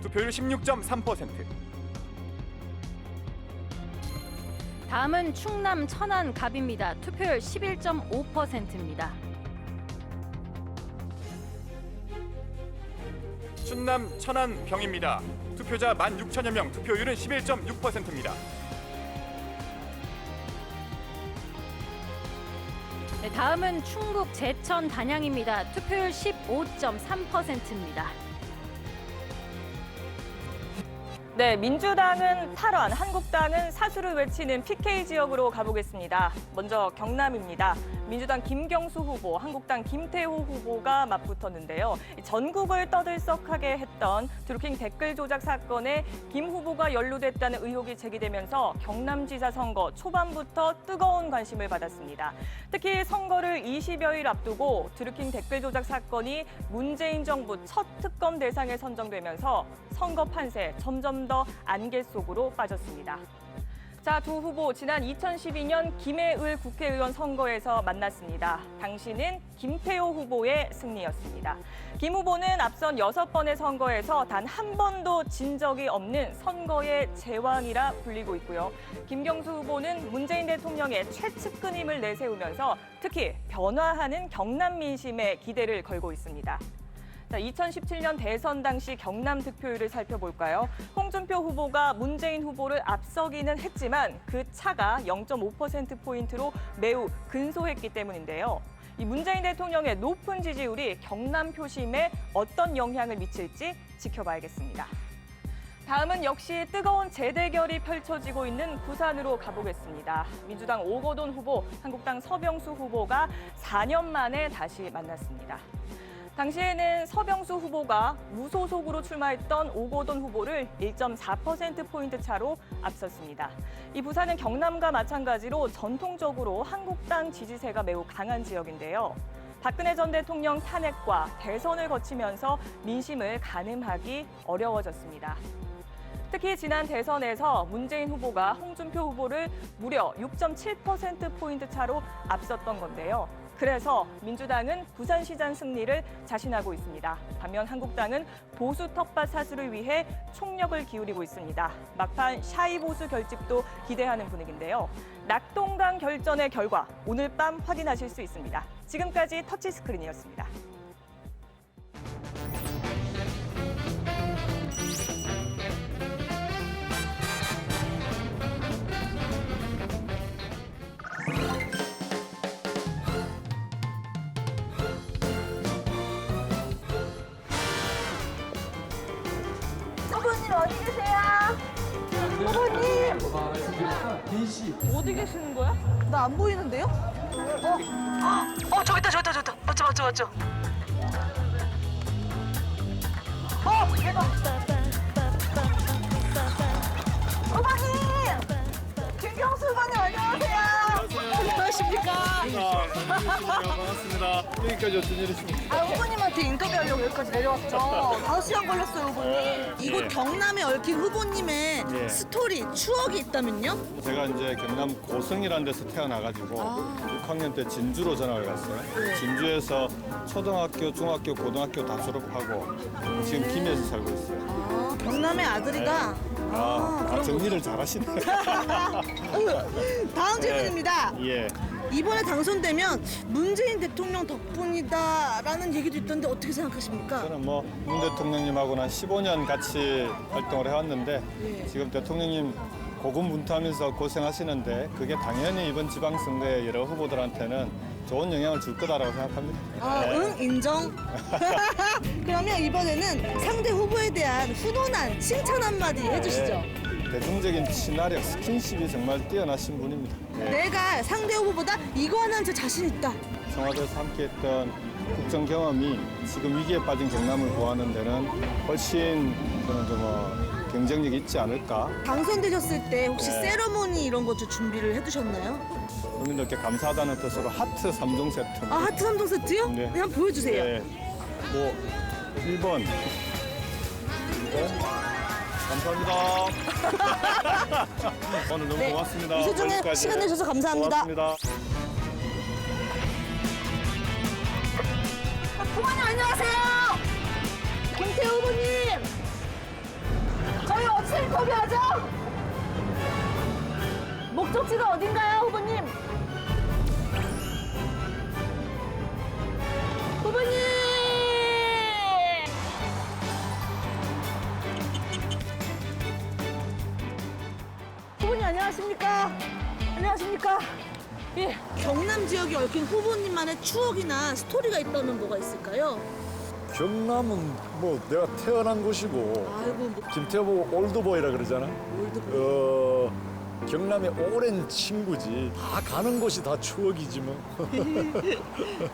[SPEAKER 9] 투표율 16.3%.
[SPEAKER 10] 다음은 충남 천안 갑입니다. 투표율 11.5%입니다.
[SPEAKER 9] 충남 천안 병입니다. 투표자 16,000여 명. 투표율은 11.6%입니다.
[SPEAKER 10] 네, 다음은 충북 제천 단양입니다. 투표율 15.3%입니다.
[SPEAKER 16] 네, 민주당은 탈환, 한국당은 사수를 외치는 PK 지역으로 가보겠습니다. 먼저 경남입니다. 민주당 김경수 후보, 한국당 김태호 후보가 맞붙었는데요. 전국을 떠들썩하게 했던 드루킹 댓글 조작 사건에 김 후보가 연루됐다는 의혹이 제기되면서 경남지사 선거 초반부터 뜨거운 관심을 받았습니다. 특히 선거를 20여일 앞두고 드루킹 댓글 조작 사건이 문재인 정부 첫 특검 대상에 선정되면서 선거 판세 점점 더 안개 속으로 빠졌습니다. 자, 두 후보 지난 2012년 김해을 국회의원 선거에서 만났습니다. 당시는 김태호 후보의 승리였습니다. 김 후보는 앞선 6번의 선거에서 단 한 번도 진 적이 없는 선거의 제왕이라 불리고 있고요. 김경수 후보는 문재인 대통령의 최측근임을 내세우면서 특히 변화하는 경남 민심에 기대를 걸고 있습니다. 자, 2017년 대선 당시 경남 득표율을 살펴볼까요? 홍준표 후보가 문재인 후보를 앞서기는 했지만 그 차가 0.5%포인트로 매우 근소했기 때문인데요. 이 문재인 대통령의 높은 지지율이 경남 표심에 어떤 영향을 미칠지 지켜봐야겠습니다. 다음은 역시 뜨거운 재대결이 펼쳐지고 있는 부산으로 가보겠습니다. 민주당 오거돈 후보, 한국당 서병수 후보가 4년 만에 다시 만났습니다. 당시에는 서병수 후보가 무소속으로 출마했던 오거돈 후보를 1.4%포인트 차로 앞섰습니다. 이 부산은 경남과 마찬가지로 전통적으로 한국당 지지세가 매우 강한 지역인데요. 박근혜 전 대통령 탄핵과 대선을 거치면서 민심을 가늠하기 어려워졌습니다. 특히 지난 대선에서 문재인 후보가 홍준표 후보를 무려 6.7%포인트 차로 앞섰던 건데요. 그래서 민주당은 부산시장 승리를 자신하고 있습니다. 반면 한국당은 보수 텃밭 사수를 위해 총력을 기울이고 있습니다. 막판 샤이 보수 결집도 기대하는 분위기인데요. 낙동강 결전의 결과 오늘 밤 확인하실 수 있습니다. 지금까지 터치스크린이었습니다.
[SPEAKER 20] 후보님 어디 계세요? 후보님! 어디 계시는 거야? 나 안 보이는데요? 저기 있다. 맞죠. 대박. 후보님! 김경수 후보님 안녕하세요. 안녕하십니까?
[SPEAKER 9] 반갑습니다. 여기까지 어떤 일이십니까?
[SPEAKER 20] 후보님한테 인터뷰하려고 여기까지 내려왔죠. 5시간 걸렸어요, 후보님. 이곳 경남에 얽힌 후보님의
[SPEAKER 9] 예.
[SPEAKER 20] 스토리, 추억이 있다면요?
[SPEAKER 9] 제가 이제 경남 고성이라는 데서 태어나가지고 6학년 때 진주로 전학을 갔어요. 진주에서 초등학교, 중학교, 고등학교 다 졸업하고 지금 김해에서 살고 있어요.
[SPEAKER 20] 경남의 아들이다.
[SPEAKER 9] 정리를 잘하시네.
[SPEAKER 20] 다음 질문입니다.
[SPEAKER 9] 예.
[SPEAKER 20] 이번에 당선되면 문재인 대통령 덕분이다라는 얘기도 있던데 어떻게 생각하십니까?
[SPEAKER 9] 저는 뭐 문 대통령님하고는 한 15년 같이 활동을 해왔는데
[SPEAKER 20] 예.
[SPEAKER 9] 지금 대통령님 고군분투하면서 고생하시는데 그게 당연히 이번 지방선거에 여러 후보들한테는 좋은 영향을 줄 거다라고 생각합니다.
[SPEAKER 20] 응, 인정. 그러면 이번에는 상대 후보에 대한 훈훈한 칭찬 한마디 해주시죠.
[SPEAKER 9] 대중적인 친화력, 스킨십이 정말 뛰어나신 분입니다.
[SPEAKER 20] 내가 상대 후보보다 이거 하나는 저 자신 있다.
[SPEAKER 9] 청와대에서 함께했던 국정 경험이 지금 위기에 빠진 경남을 구하는 데는 훨씬 저는 좀 경쟁력이 있지 않을까.
[SPEAKER 20] 당선되셨을 때 혹시
[SPEAKER 9] 네.
[SPEAKER 20] 세러모니 이런 거 좀 준비를 해두셨나요?
[SPEAKER 9] 국민들께 감사하다는 뜻으로 하트 3종 세트.
[SPEAKER 20] 하트 3종 세트요?
[SPEAKER 9] 네.
[SPEAKER 20] 한번 보여주세요.
[SPEAKER 9] 네. 뭐 1번. 감사합니다. 오늘 너무 고맙습니다.
[SPEAKER 20] 이 소중에
[SPEAKER 9] 여기까지.
[SPEAKER 20] 시간 내주셔서 감사합니다.
[SPEAKER 9] 고맙습니다.
[SPEAKER 20] 후보님 안녕하세요. 김태우 후보님. 저희 어디서 인터뷰하죠? 목적지가 어딘가요, 후보님? 후보님! 후보님 안녕하십니까? 안녕하십니까? 예. 경남 지역에 얽힌 후보님만의 추억이나 스토리가 있다면 뭐가 있을까요?
[SPEAKER 8] 경남은 뭐 내가 태어난 곳이고 김태호 올드보이라 그러잖아. 경남의 오랜 친구지. 다 가는 곳이 다 추억이지 뭐.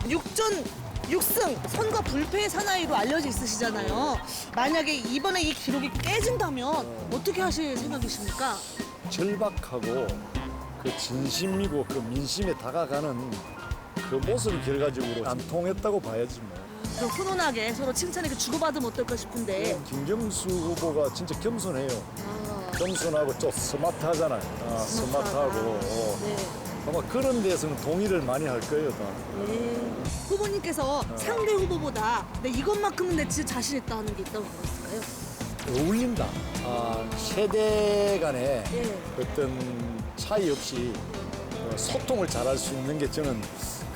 [SPEAKER 20] 6전 6승 선거 불패의 사나이로 알려져 있으시잖아요. 만약에 이번에 이 기록이 깨진다면 어떻게 하실 생각이십니까?
[SPEAKER 8] 절박하고 그 진심이고 그 민심에 다가가는 그 모습 결과적으로 안 통했다고 봐야지 뭐.
[SPEAKER 20] 좀 훈훈하게 서로 칭찬을 주고받으면 어떨까 싶은데.
[SPEAKER 8] 김경수 후보가 진짜 겸손해요. 겸손하고 좀 스마트하잖아요. 스마트하고.
[SPEAKER 20] 네.
[SPEAKER 8] 아마 그런 데서는 동의를 많이 할 거예요, 다.
[SPEAKER 20] 네. 후보님께서 상대 후보보다 이것만큼은 내 진짜 자신 있다 하는 게 있다고 보셨을까요?
[SPEAKER 8] 어울린다. 세대 간의
[SPEAKER 20] 예.
[SPEAKER 8] 어떤 차이 없이 소통을 잘할 수 있는 게 저는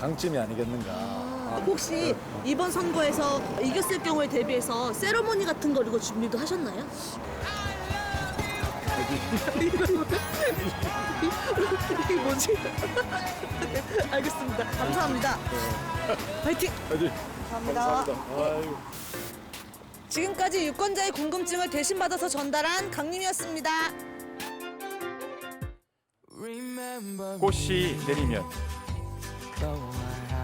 [SPEAKER 8] 강점이 아니겠는가.
[SPEAKER 20] 혹시 이번 선거에서 이겼을 경우에 대비해서 세러머니 같은 거 이거 준비도 하셨나요? 이게 뭐지? 알겠습니다. 감사합니다. 화이팅! 감사합니다.
[SPEAKER 8] 아유.
[SPEAKER 20] 지금까지 유권자의 궁금증을 대신 받아서 전달한 강림이었습니다.
[SPEAKER 9] 꽃이 내리면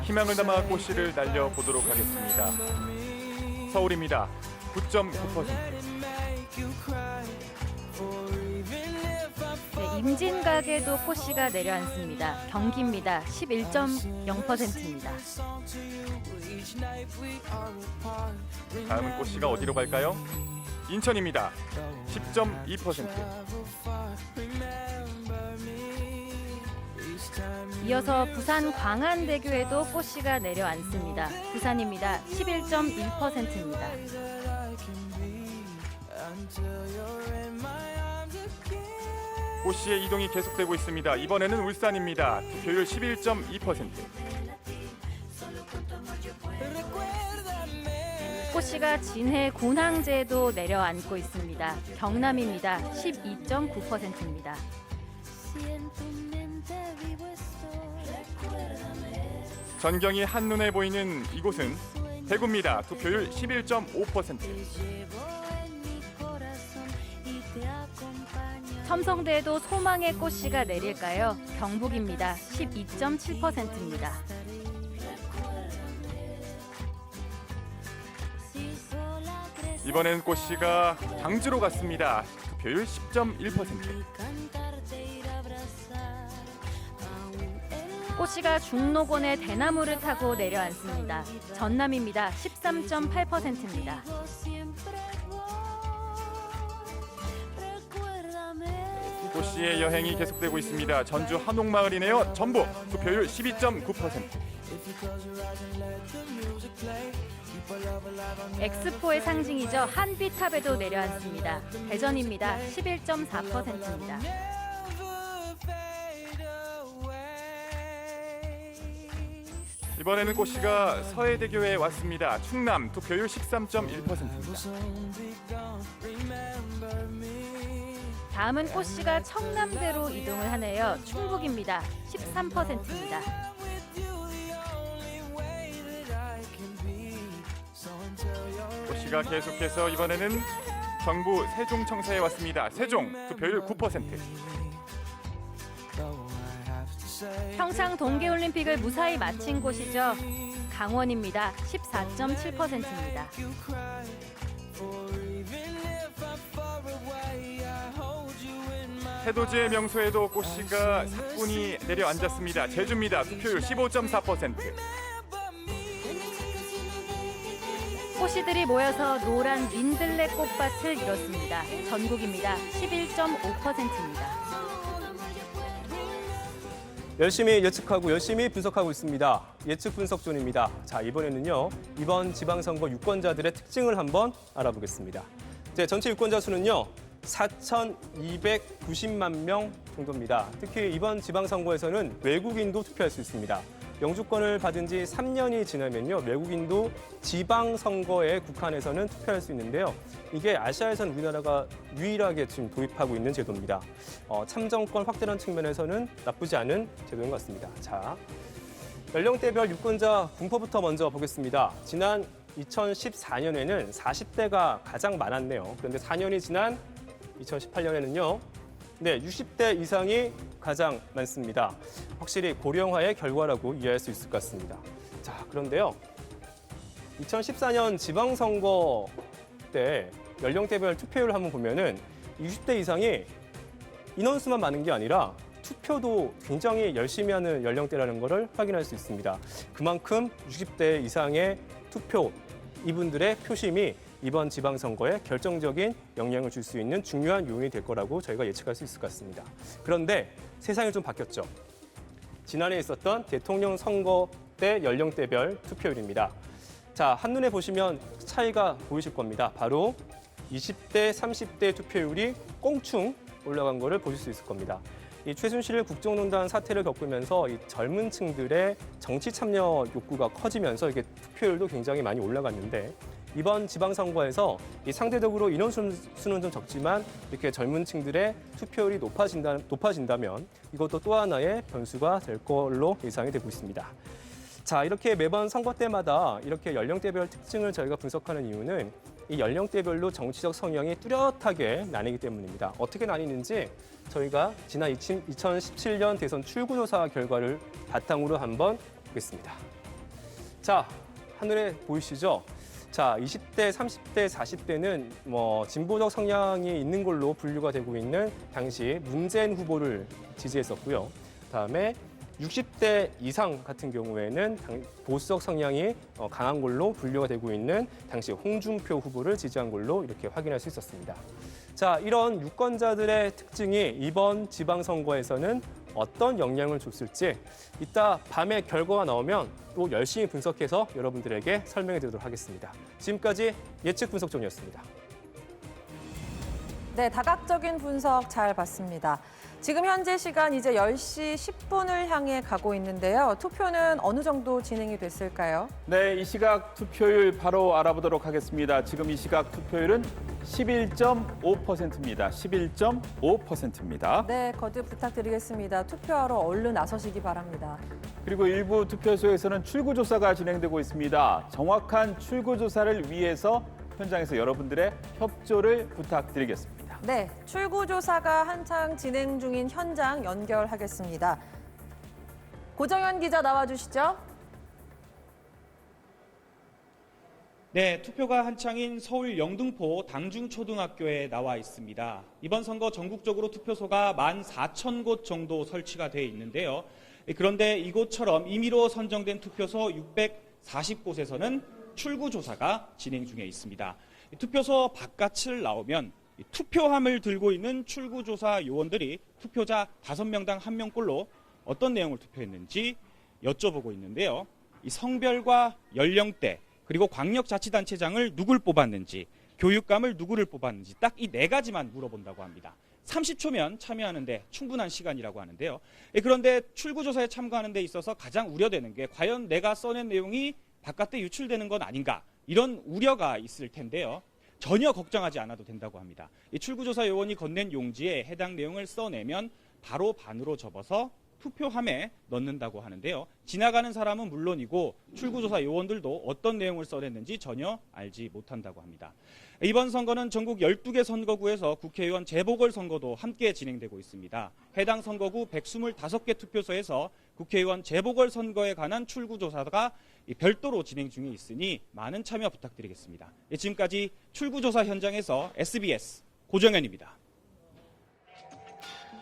[SPEAKER 9] 희망을 담아 꽃씨를 날려보도록 하겠습니다. 서울입니다. 9.9%.
[SPEAKER 10] 네, 임진각에도 꽃씨가 내려앉습니다. 경기입니다. 11.0%입니다.
[SPEAKER 11] 다음은 꽃씨가 어디로 갈까요? 인천입니다. 10.2%.
[SPEAKER 10] 이어서 부산 광안대교에도 꽃씨가 내려앉습니다. 부산입니다. 11.1%입니다.
[SPEAKER 11] 꽃씨의 이동이 계속되고 있습니다. 이번에는 울산입니다. 투표율 11.2%.
[SPEAKER 10] 꽃씨가 진해 군항제에도 내려앉고 있습니다. 경남입니다. 12.9%입니다.
[SPEAKER 11] 전경이 한눈에 보이는 이곳은 대구입니다. 투표율 11.5%.
[SPEAKER 10] 첨성대에도 소망의 꽃씨가 내릴까요? 경북입니다. 12.7%입니다.
[SPEAKER 11] 이번엔 꽃씨가 당주로 갔습니다. 투표율 10.1%.
[SPEAKER 10] 꽃씨가 중록원의 대나무를 타고 내려앉습니다. 전남입니다. 13.8%입니다.
[SPEAKER 11] 꽃씨의 여행이 계속되고 있습니다. 전주 한옥마을이네요. 전북 투표율 12.9%.
[SPEAKER 10] 엑스포의 상징이죠. 한비탑에도 내려앉습니다. 대전입니다. 11.4%입니다.
[SPEAKER 11] 이번에는 꽃씨가 서해대교에 왔습니다. 충남 투표율 13.1%입니다.
[SPEAKER 10] 다음은 꽃씨가 청남대로 이동을 하네요. 충북입니다. 13%입니다.
[SPEAKER 11] 꽃씨가 계속해서 이번에는 경부 세종청사에 왔습니다. 세종 투표율 9%.
[SPEAKER 10] 평창 동계올림픽을 무사히 마친 곳이죠. 강원입니다. 14.7%입니다.
[SPEAKER 11] 해돋이의 명소에도 꽃씨가 사뿐히 내려앉았습니다. 제주입니다. 투표율 15.4%.
[SPEAKER 10] 꽃씨들이 모여서 노란 민들레 꽃밭을 이뤘습니다. 전국입니다. 11.5%입니다.
[SPEAKER 5] 열심히 예측하고 열심히 분석하고 있습니다. 예측 분석존입니다. 자, 이번에는요. 이번 지방선거 유권자들의 특징을 한번 알아보겠습니다. 전체 유권자 수는요. 4,290만 명 정도입니다. 특히 이번 지방선거에서는 외국인도 투표할 수 있습니다. 영주권을 받은 지 3년이 지나면요. 외국인도 지방선거에 국한해서는 투표할 수 있는데요. 이게 아시아에서는 우리나라가 유일하게 지금 도입하고 있는 제도입니다. 참정권 확대라는 측면에서는 나쁘지 않은 제도인 것 같습니다. 자, 연령대별 유권자 분포부터 먼저 보겠습니다. 지난 2014년에는 40대가 가장 많았네요. 그런데 4년이 지난 2018년에는요. 60대 이상이 가장 많습니다. 확실히 고령화의 결과라고 이해할 수 있을 것 같습니다. 자, 그런데요. 2014년 지방선거 때 연령대별 투표율을 한번 보면은 60대 이상이 인원수만 많은 게 아니라 투표도 굉장히 열심히 하는 연령대라는 것을 확인할 수 있습니다. 그만큼 60대 이상의 투표, 이분들의 표심이 이번 지방선거에 결정적인 영향을 줄 수 있는 중요한 요인이 될 거라고 저희가 예측할 수 있을 것 같습니다. 그런데 세상이 좀 바뀌었죠. 지난해 있었던 대통령 선거 때 연령대별 투표율입니다. 자, 한눈에 보시면 차이가 보이실 겁니다. 바로 20대, 30대 투표율이 꽁충 올라간 거를 보실 수 있을 겁니다. 이 최순실 국정농단 사태를 겪으면서 이 젊은 층들의 정치 참여 욕구가 커지면서 이게 투표율도 굉장히 많이 올라갔는데 이번 지방선거에서 이 상대적으로 인원수는 좀 적지만 이렇게 젊은 층들의 투표율이 높아진다면 이것도 또 하나의 변수가 될 걸로 예상이 되고 있습니다. 자, 이렇게 매번 선거 때마다 이렇게 연령대별 특징을 저희가 분석하는 이유는 이 연령대별로 정치적 성향이 뚜렷하게 나뉘기 때문입니다. 어떻게 나뉘는지 저희가 지난 2017년 대선 출구조사 결과를 바탕으로 한번 보겠습니다. 자, 한눈에 보이시죠? 자, 20대, 30대, 40대는 진보적 성향이 있는 걸로 분류가 되고 있는 당시 문재인 후보를 지지했었고요. 그다음에 60대 이상 같은 경우에는 보수적 성향이 강한 걸로 분류가 되고 있는 당시 홍준표 후보를 지지한 걸로 이렇게 확인할 수 있었습니다. 자, 이런 유권자들의 특징이 이번 지방선거에서는 어떤 영향을 줬을지 이따 밤에 결과가 나오면 또 열심히 분석해서 여러분들에게 설명해 드리도록 하겠습니다. 지금까지 예측 분석존이었습니다.
[SPEAKER 7] 네, 다각적인 분석 잘 봤습니다. 지금 현재 시간 이제 10시 10분을 향해 가고 있는데요. 투표는 어느 정도 진행이 됐을까요?
[SPEAKER 6] 네, 이 시각 투표율 바로 알아보도록 하겠습니다. 지금 이 시각 투표율은 11.5%입니다. 11.5%입니다.
[SPEAKER 7] 네, 거듭 부탁드리겠습니다. 투표하러 얼른 나서시기 바랍니다.
[SPEAKER 6] 그리고 일부 투표소에서는 출구조사가 진행되고 있습니다. 정확한 출구조사를 위해서 현장에서 여러분들의 협조를 부탁드리겠습니다.
[SPEAKER 7] 네, 출구조사가 한창 진행 중인 현장 연결하겠습니다. 고정현 기자 나와주시죠.
[SPEAKER 12] 네, 투표가 한창인 서울 영등포 당중초등학교에 나와 있습니다. 이번 선거 전국적으로 투표소가 14,000곳 정도 설치가 돼 있는데요. 그런데 이곳처럼 임의로 선정된 투표소 640곳에서는 출구조사가 진행 중에 있습니다. 투표소 바깥을 나오면 투표함을 들고 있는 출구조사 요원들이 투표자 5명당 1명꼴로 어떤 내용을 투표했는지 여쭤보고 있는데요. 이 성별과 연령대 그리고 광역자치단체장을 누굴 뽑았는지 교육감을 누구를 뽑았는지 딱 이 4가지만 물어본다고 합니다. 30초면 참여하는데 충분한 시간이라고 하는데요. 그런데 출구조사에 참가하는 데 있어서 가장 우려되는 게 과연 내가 써낸 내용이 바깥에 유출되는 건 아닌가 이런 우려가 있을 텐데요. 전혀 걱정하지 않아도 된다고 합니다. 이 출구조사 요원이 건넨 용지에 해당 내용을 써내면 바로 반으로 접어서 투표함에 넣는다고 하는데요. 지나가는 사람은 물론이고 출구조사 요원들도 어떤 내용을 써냈는지 전혀 알지 못한다고 합니다. 이번 선거는 전국 12개 선거구에서 국회의원 재보궐선거도 함께 진행되고 있습니다. 해당 선거구 125개 투표소에서 국회의원 재보궐선거에 관한 출구조사가 별도로 진행 중에 있으니 많은 참여 부탁드리겠습니다. 지금까지 출구조사 현장에서 SBS 고정현입니다.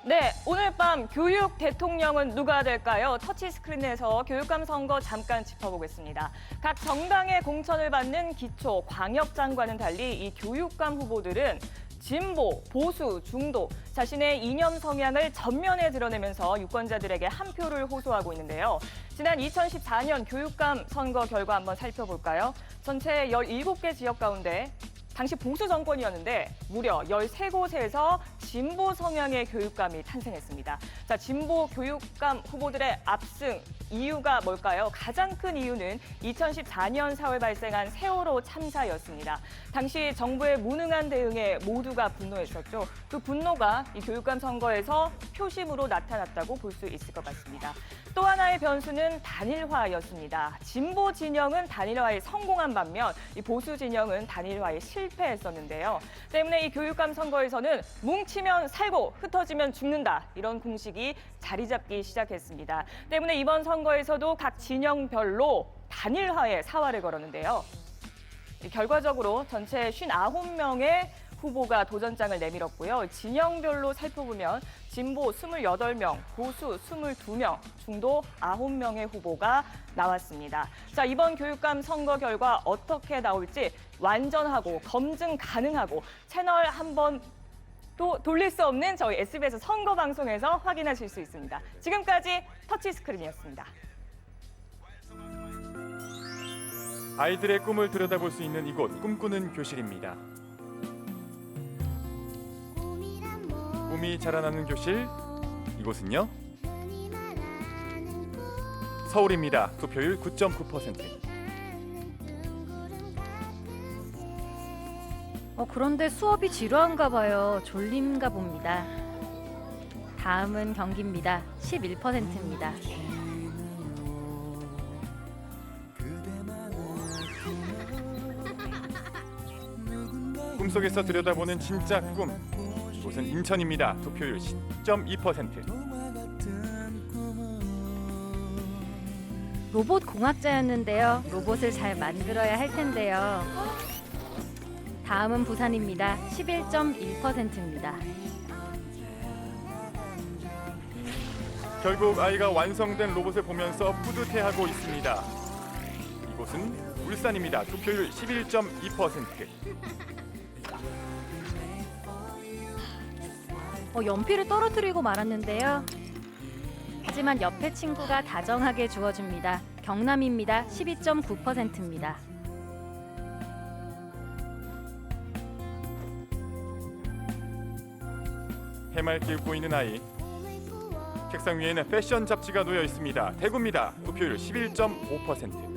[SPEAKER 16] 네, 오늘 밤 교육 대통령은 누가 될까요? 터치스크린에서 교육감 선거 잠깐 짚어보겠습니다. 각 정당의 공천을 받는 기초 광역장과는 달리 이 교육감 후보들은 진보, 보수, 중도, 자신의 이념 성향을 전면에 드러내면서 유권자들에게 한 표를 호소하고 있는데요. 지난 2014년 교육감 선거 결과 한번 살펴볼까요? 전체 17개 지역 가운데 당시 보수 정권이었는데 무려 13곳에서 진보 성향의 교육감이 탄생했습니다. 자, 진보 교육감 후보들의 압승 이유가 뭘까요? 가장 큰 이유는 2014년 4월 발생한 세월호 참사였습니다. 당시 정부의 무능한 대응에 모두가 분노했었죠. 그 분노가 이 교육감 선거에서 표심으로 나타났다고 볼 수 있을 것 같습니다. 또 하나의 변수는 단일화였습니다. 진보 진영은 단일화에 성공한 반면 이 보수 진영은 단일화에 실패했었는데요. 때문에 이 교육감 선거에서는 뭉치면 살고 흩어지면 죽는다 이런 공식이 자리 잡기 시작했습니다. 때문에 이번 선거에서도 각 진영별로 단일화에 사활을 걸었는데요. 결과적으로 전체 59명의 후보가 도전장을 내밀었고요. 진영별로 살펴보면 진보 28명, 보수 22명, 중도 9명의 후보가 나왔습니다. 자, 이번 교육감 선거 결과 어떻게 나올지 완전하고 검증 가능하고 채널 한번 또 돌릴 수 없는 저희 SBS 선거 방송에서 확인하실 수 있습니다. 지금까지 터치스크린이었습니다.
[SPEAKER 11] 아이들의 꿈을 들여다볼 수 있는 이곳 꿈꾸는 교실입니다. 꿈이 자라나는 교실, 이곳은요? 서울입니다. 투표율 9.9%.
[SPEAKER 10] 그런데 수업이 지루한가 봐요. 졸린가 봅니다. 다음은 경기입니다. 11%입니다.
[SPEAKER 11] 꿈속에서 들여다보는 진짜 꿈. 이곳은 인천입니다. 투표율 10.2%.
[SPEAKER 10] 로봇 공학자였는데요. 로봇을 잘 만들어야 할 텐데요. 다음은 부산입니다. 11.1%입니다.
[SPEAKER 11] 결국 아이가 완성된 로봇을 보면서 뿌듯해하고 있습니다. 이곳은 울산입니다. 투표율 11.2%.
[SPEAKER 10] 연필을 떨어뜨리고 말았는데요. 하지만 옆에 친구가 다정하게 주워줍니다. 경남입니다. 12.9%입니다.
[SPEAKER 11] 해맑게 웃고 있는 아이. 책상 위에는 패션 잡지가 놓여 있습니다. 대구입니다. 투표율 11.5%.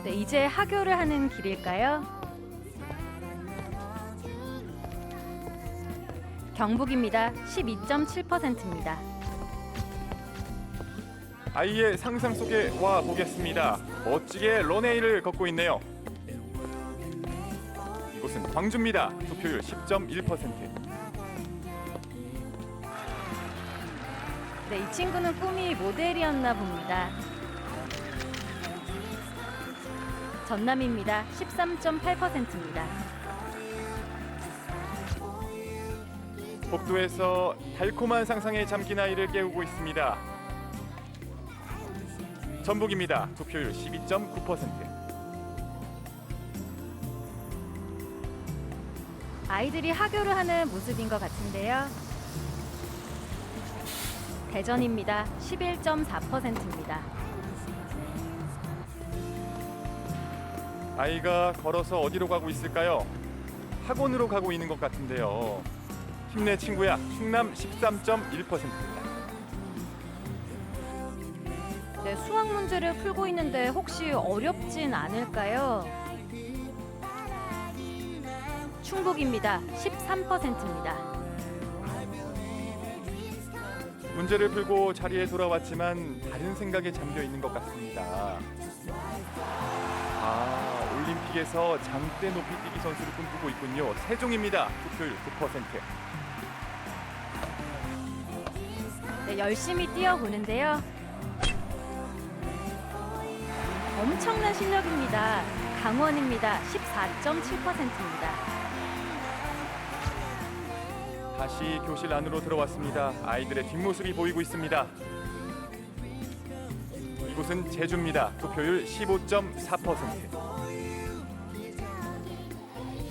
[SPEAKER 10] 네, 이제 하교를 하는 길일까요? 경북입니다. 12.7%입니다.
[SPEAKER 11] 아이의 상상 속에 와 보겠습니다. 멋지게 런웨이를 걷고 있네요. 이곳은 광주입니다. 투표율 10.1%.
[SPEAKER 10] 네, 이 친구는 꿈이 모델이었나 봅니다. 전남입니다. 13.8%입니다.
[SPEAKER 11] 복도에서 달콤한 상상에 잠긴 아이를 깨우고 있습니다. 전북입니다. 투표율 12.9%.
[SPEAKER 10] 아이들이 하교를 하는 모습인 것 같은데요. 대전입니다. 11.4%입니다.
[SPEAKER 11] 아이가 걸어서 어디로 가고 있을까요? 학원으로 가고 있는 것 같은데요. 힘내 친구야. 충남 13.1%입니다.
[SPEAKER 10] 네, 수학 문제를 풀고 있는데 혹시 어렵진 않을까요? 충북입니다. 13%입니다.
[SPEAKER 11] 문제를 풀고 자리에 돌아왔지만 다른 생각에 잠겨 있는 것 같습니다. 올림픽에서 장대 높이뛰기 선수를 꿈꾸고 있군요. 세종입니다. 투표율 9%.
[SPEAKER 10] 네, 열심히 뛰어보는데요. 엄청난 실력입니다. 강원입니다. 14.7%입니다.
[SPEAKER 11] 다시 교실 안으로 들어왔습니다. 아이들의 뒷모습이 보이고 있습니다. 이곳은 제주입니다. 투표율 15.4%.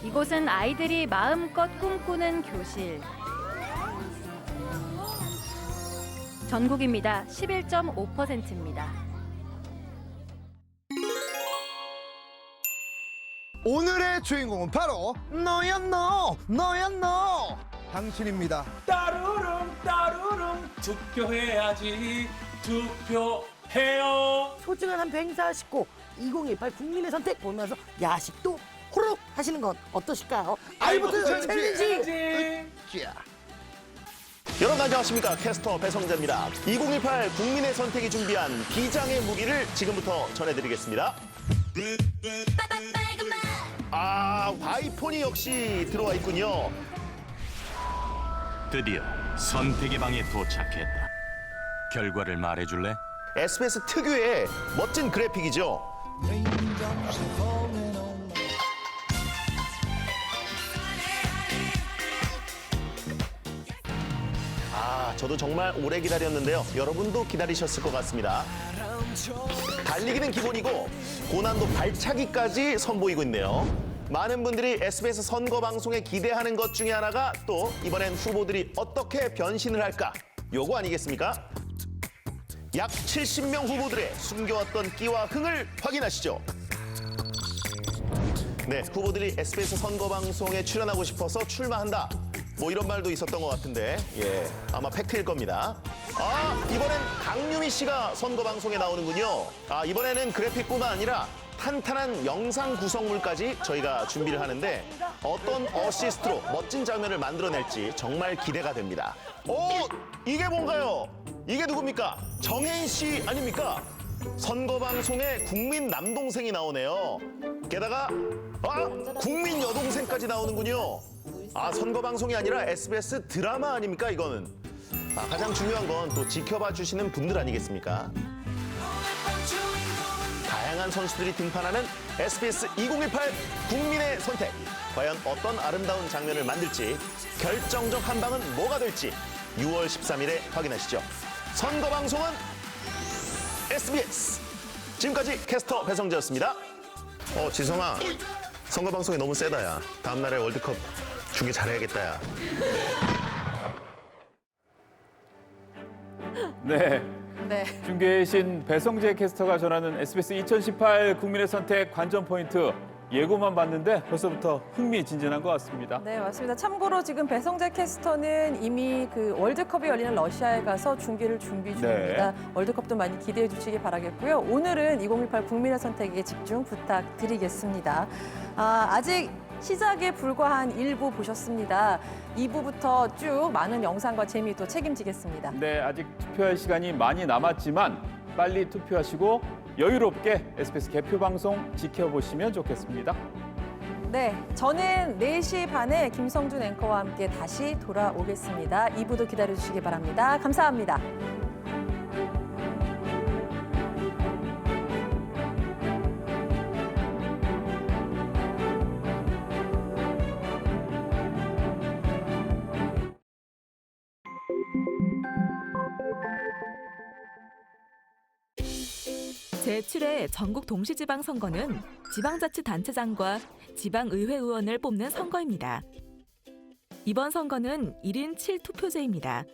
[SPEAKER 10] 이곳은 아이들이 마음껏 꿈꾸는 교실. 전국입니다. 11.5%입니다.
[SPEAKER 13] 오늘의 주인공은 바로 너야 너, 너야 너. 당신입니다.
[SPEAKER 15] 따르릉 따르릉 투표해야지 투표해요.
[SPEAKER 20] 소중한 한 표 행사하시고 2018 국민의 선택 보면서 야식도 호로록 하시는 건 어떠실까요? 아이보트 챌린지.
[SPEAKER 17] 여러분 안녕하십니까. 캐스터 배성재입니다. 2018 국민의 선택이 준비한 비장의 무기를 지금부터 전해드리겠습니다. 바이폰이 역시 들어와 있군요.
[SPEAKER 18] 드디어 선택의 방에 도착했다. 결과를 말해줄래?
[SPEAKER 17] SBS 특유의 멋진 그래픽이죠. 저도 정말 오래 기다렸는데요. 여러분도 기다리셨을 것 같습니다. 달리기는 기본이고 고난도 발차기까지 선보이고 있네요. 많은 분들이 SBS 선거 방송에 기대하는 것 중에 하나가 또 이번엔 후보들이 어떻게 변신을 할까? 요거 아니겠습니까? 약 70명 후보들의 숨겨왔던 끼와 흥을 확인하시죠. 네, 후보들이 SBS 선거 방송에 출연하고 싶어서 출마한다. 뭐 이런 말도 있었던 것 같은데, 아마 팩트일 겁니다. 이번엔 강유미 씨가 선거 방송에 나오는군요. 이번에는 그래픽뿐만 아니라 탄탄한 영상 구성물까지 저희가 준비를 하는데 어떤 어시스트로 멋진 장면을 만들어낼지 정말 기대가 됩니다. 이게 뭔가요? 이게 누굽니까? 정혜인 씨 아닙니까? 선거 방송에 국민 남동생이 나오네요. 게다가 국민 여동생까지 나오는군요. 선거 방송이 아니라 SBS 드라마 아닙니까 이거는? 가장 중요한 건 또 지켜봐 주시는 분들 아니겠습니까? 다양한 선수들이 등판하는 SBS 2018 국민의 선택. 과연 어떤 아름다운 장면을 만들지, 결정적 한 방은 뭐가 될지 6월 13일에 확인하시죠. 선거 방송은 SBS. 지금까지 캐스터 배성재였습니다. 지성아, 선거 방송이 너무 세다, 야. 다음 날에 월드컵 중계 잘해야겠다, 야.
[SPEAKER 6] 네.
[SPEAKER 7] 네.
[SPEAKER 6] 중계에 신 배성재 캐스터가 전하는 SBS 2018 국민의 선택 관전 포인트. 예고만 봤는데 벌써부터 흥미진진한 것 같습니다.
[SPEAKER 7] 네, 맞습니다. 참고로 지금 배성재 캐스터는 이미 그 월드컵이 열리는 러시아에 가서 중계를 준비 중입니다.
[SPEAKER 6] 네.
[SPEAKER 7] 월드컵도 많이 기대해 주시기 바라겠고요. 오늘은 2018 국민의 선택에 집중 부탁드리겠습니다. 아직 시작에 불과한 1부 보셨습니다. 2부부터 쭉 많은 영상과 재미 또 책임지겠습니다.
[SPEAKER 6] 네, 아직 투표할 시간이 많이 남았지만 빨리 투표하시고 여유롭게 SBS 개표 방송 지켜보시면 좋겠습니다.
[SPEAKER 7] 네, 저는 4시 반에 김성준 앵커와 함께 다시 돌아오겠습니다. 2부도 기다려주시기 바랍니다. 감사합니다.
[SPEAKER 3] 제7회 전국 동시지방선거는 지방자치단체장과 지방의회 의원을 뽑는 선거입니다. 이번 선거는 1인 7투표제입니다.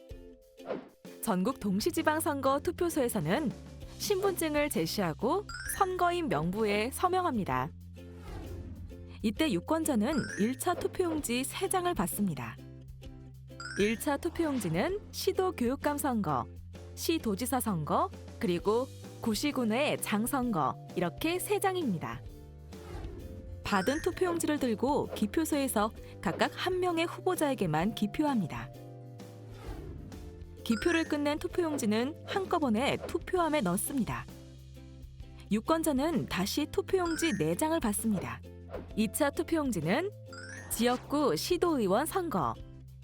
[SPEAKER 3] 전국 동시지방선거 투표소에서는 신분증을 제시하고 선거인 명부에 서명합니다. 이때 유권자는 1차 투표용지 3장을 받습니다. 1차 투표용지는 시도교육감 선거, 시도지사 선거, 그리고 구시군의 장선거 이렇게 3장입니다. 받은 투표용지를 들고 기표소에서 각각 한 명의 후보자에게만 기표합니다. 기표를 끝낸 투표용지는 한꺼번에 투표함에 넣습니다. 유권자는 다시 투표용지 4장을 받습니다. 2차 투표용지는 지역구 시도의원 선거,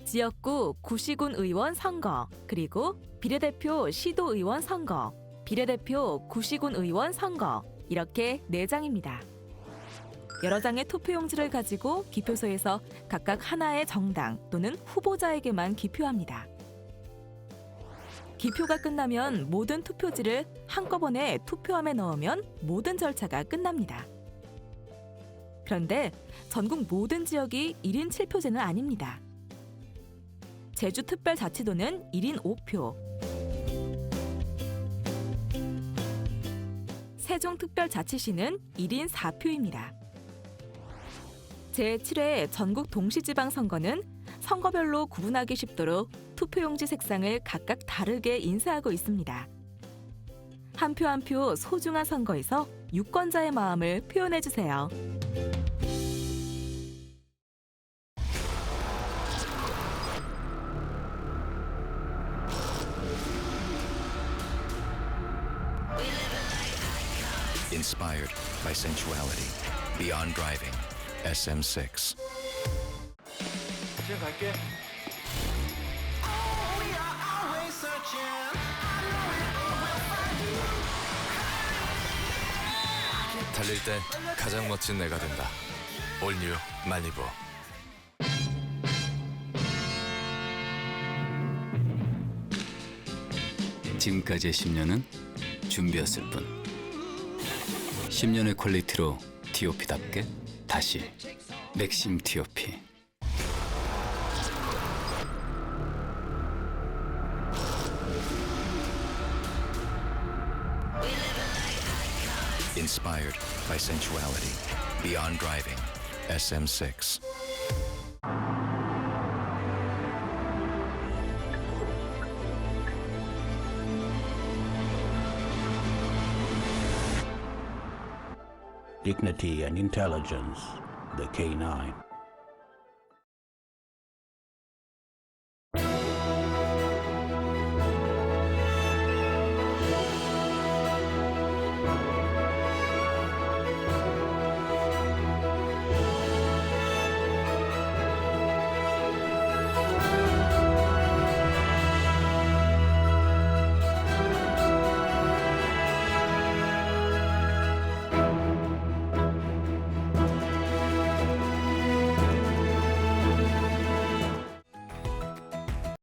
[SPEAKER 3] 지역구 구시군 의원 선거, 그리고 비례대표 시도의원 선거, 비례대표 구시군 의원 선거 이렇게 4장입니다. 여러 장의 투표용지를 가지고 기표소에서 각각 하나의 정당 또는 후보자에게만 기표합니다. 기표가 끝나면 모든 투표지를 한꺼번에 투표함에 넣으면 모든 절차가 끝납니다. 그런데 전국 모든 지역이 1인 7표제는 아닙니다. 제주특별자치도는 1인 5표, 세종특별자치시는 1인 4표입니다. 제7회 전국 동시지방선거는 선거별로 구분하기 쉽도록 투표용지 색상을 각각 다르게 인쇄하고 있습니다. 한 표 한 표 소중한 선거에서 유권자의 마음을 표현해주세요.
[SPEAKER 14] Inspired by sensuality, beyond driving, SM6.
[SPEAKER 15] 지금 갈게.
[SPEAKER 19] 달릴 때 가장 멋진 내가 된다. 올 뉴 말리부.
[SPEAKER 21] 지금까지의 10년은 준비였을 뿐. 10년의 퀄리티로 TOP답게 다시 맥심 TOP.
[SPEAKER 14] Inspired by sensuality, beyond driving, SM6.
[SPEAKER 25] Dignity and intelligence, the K9.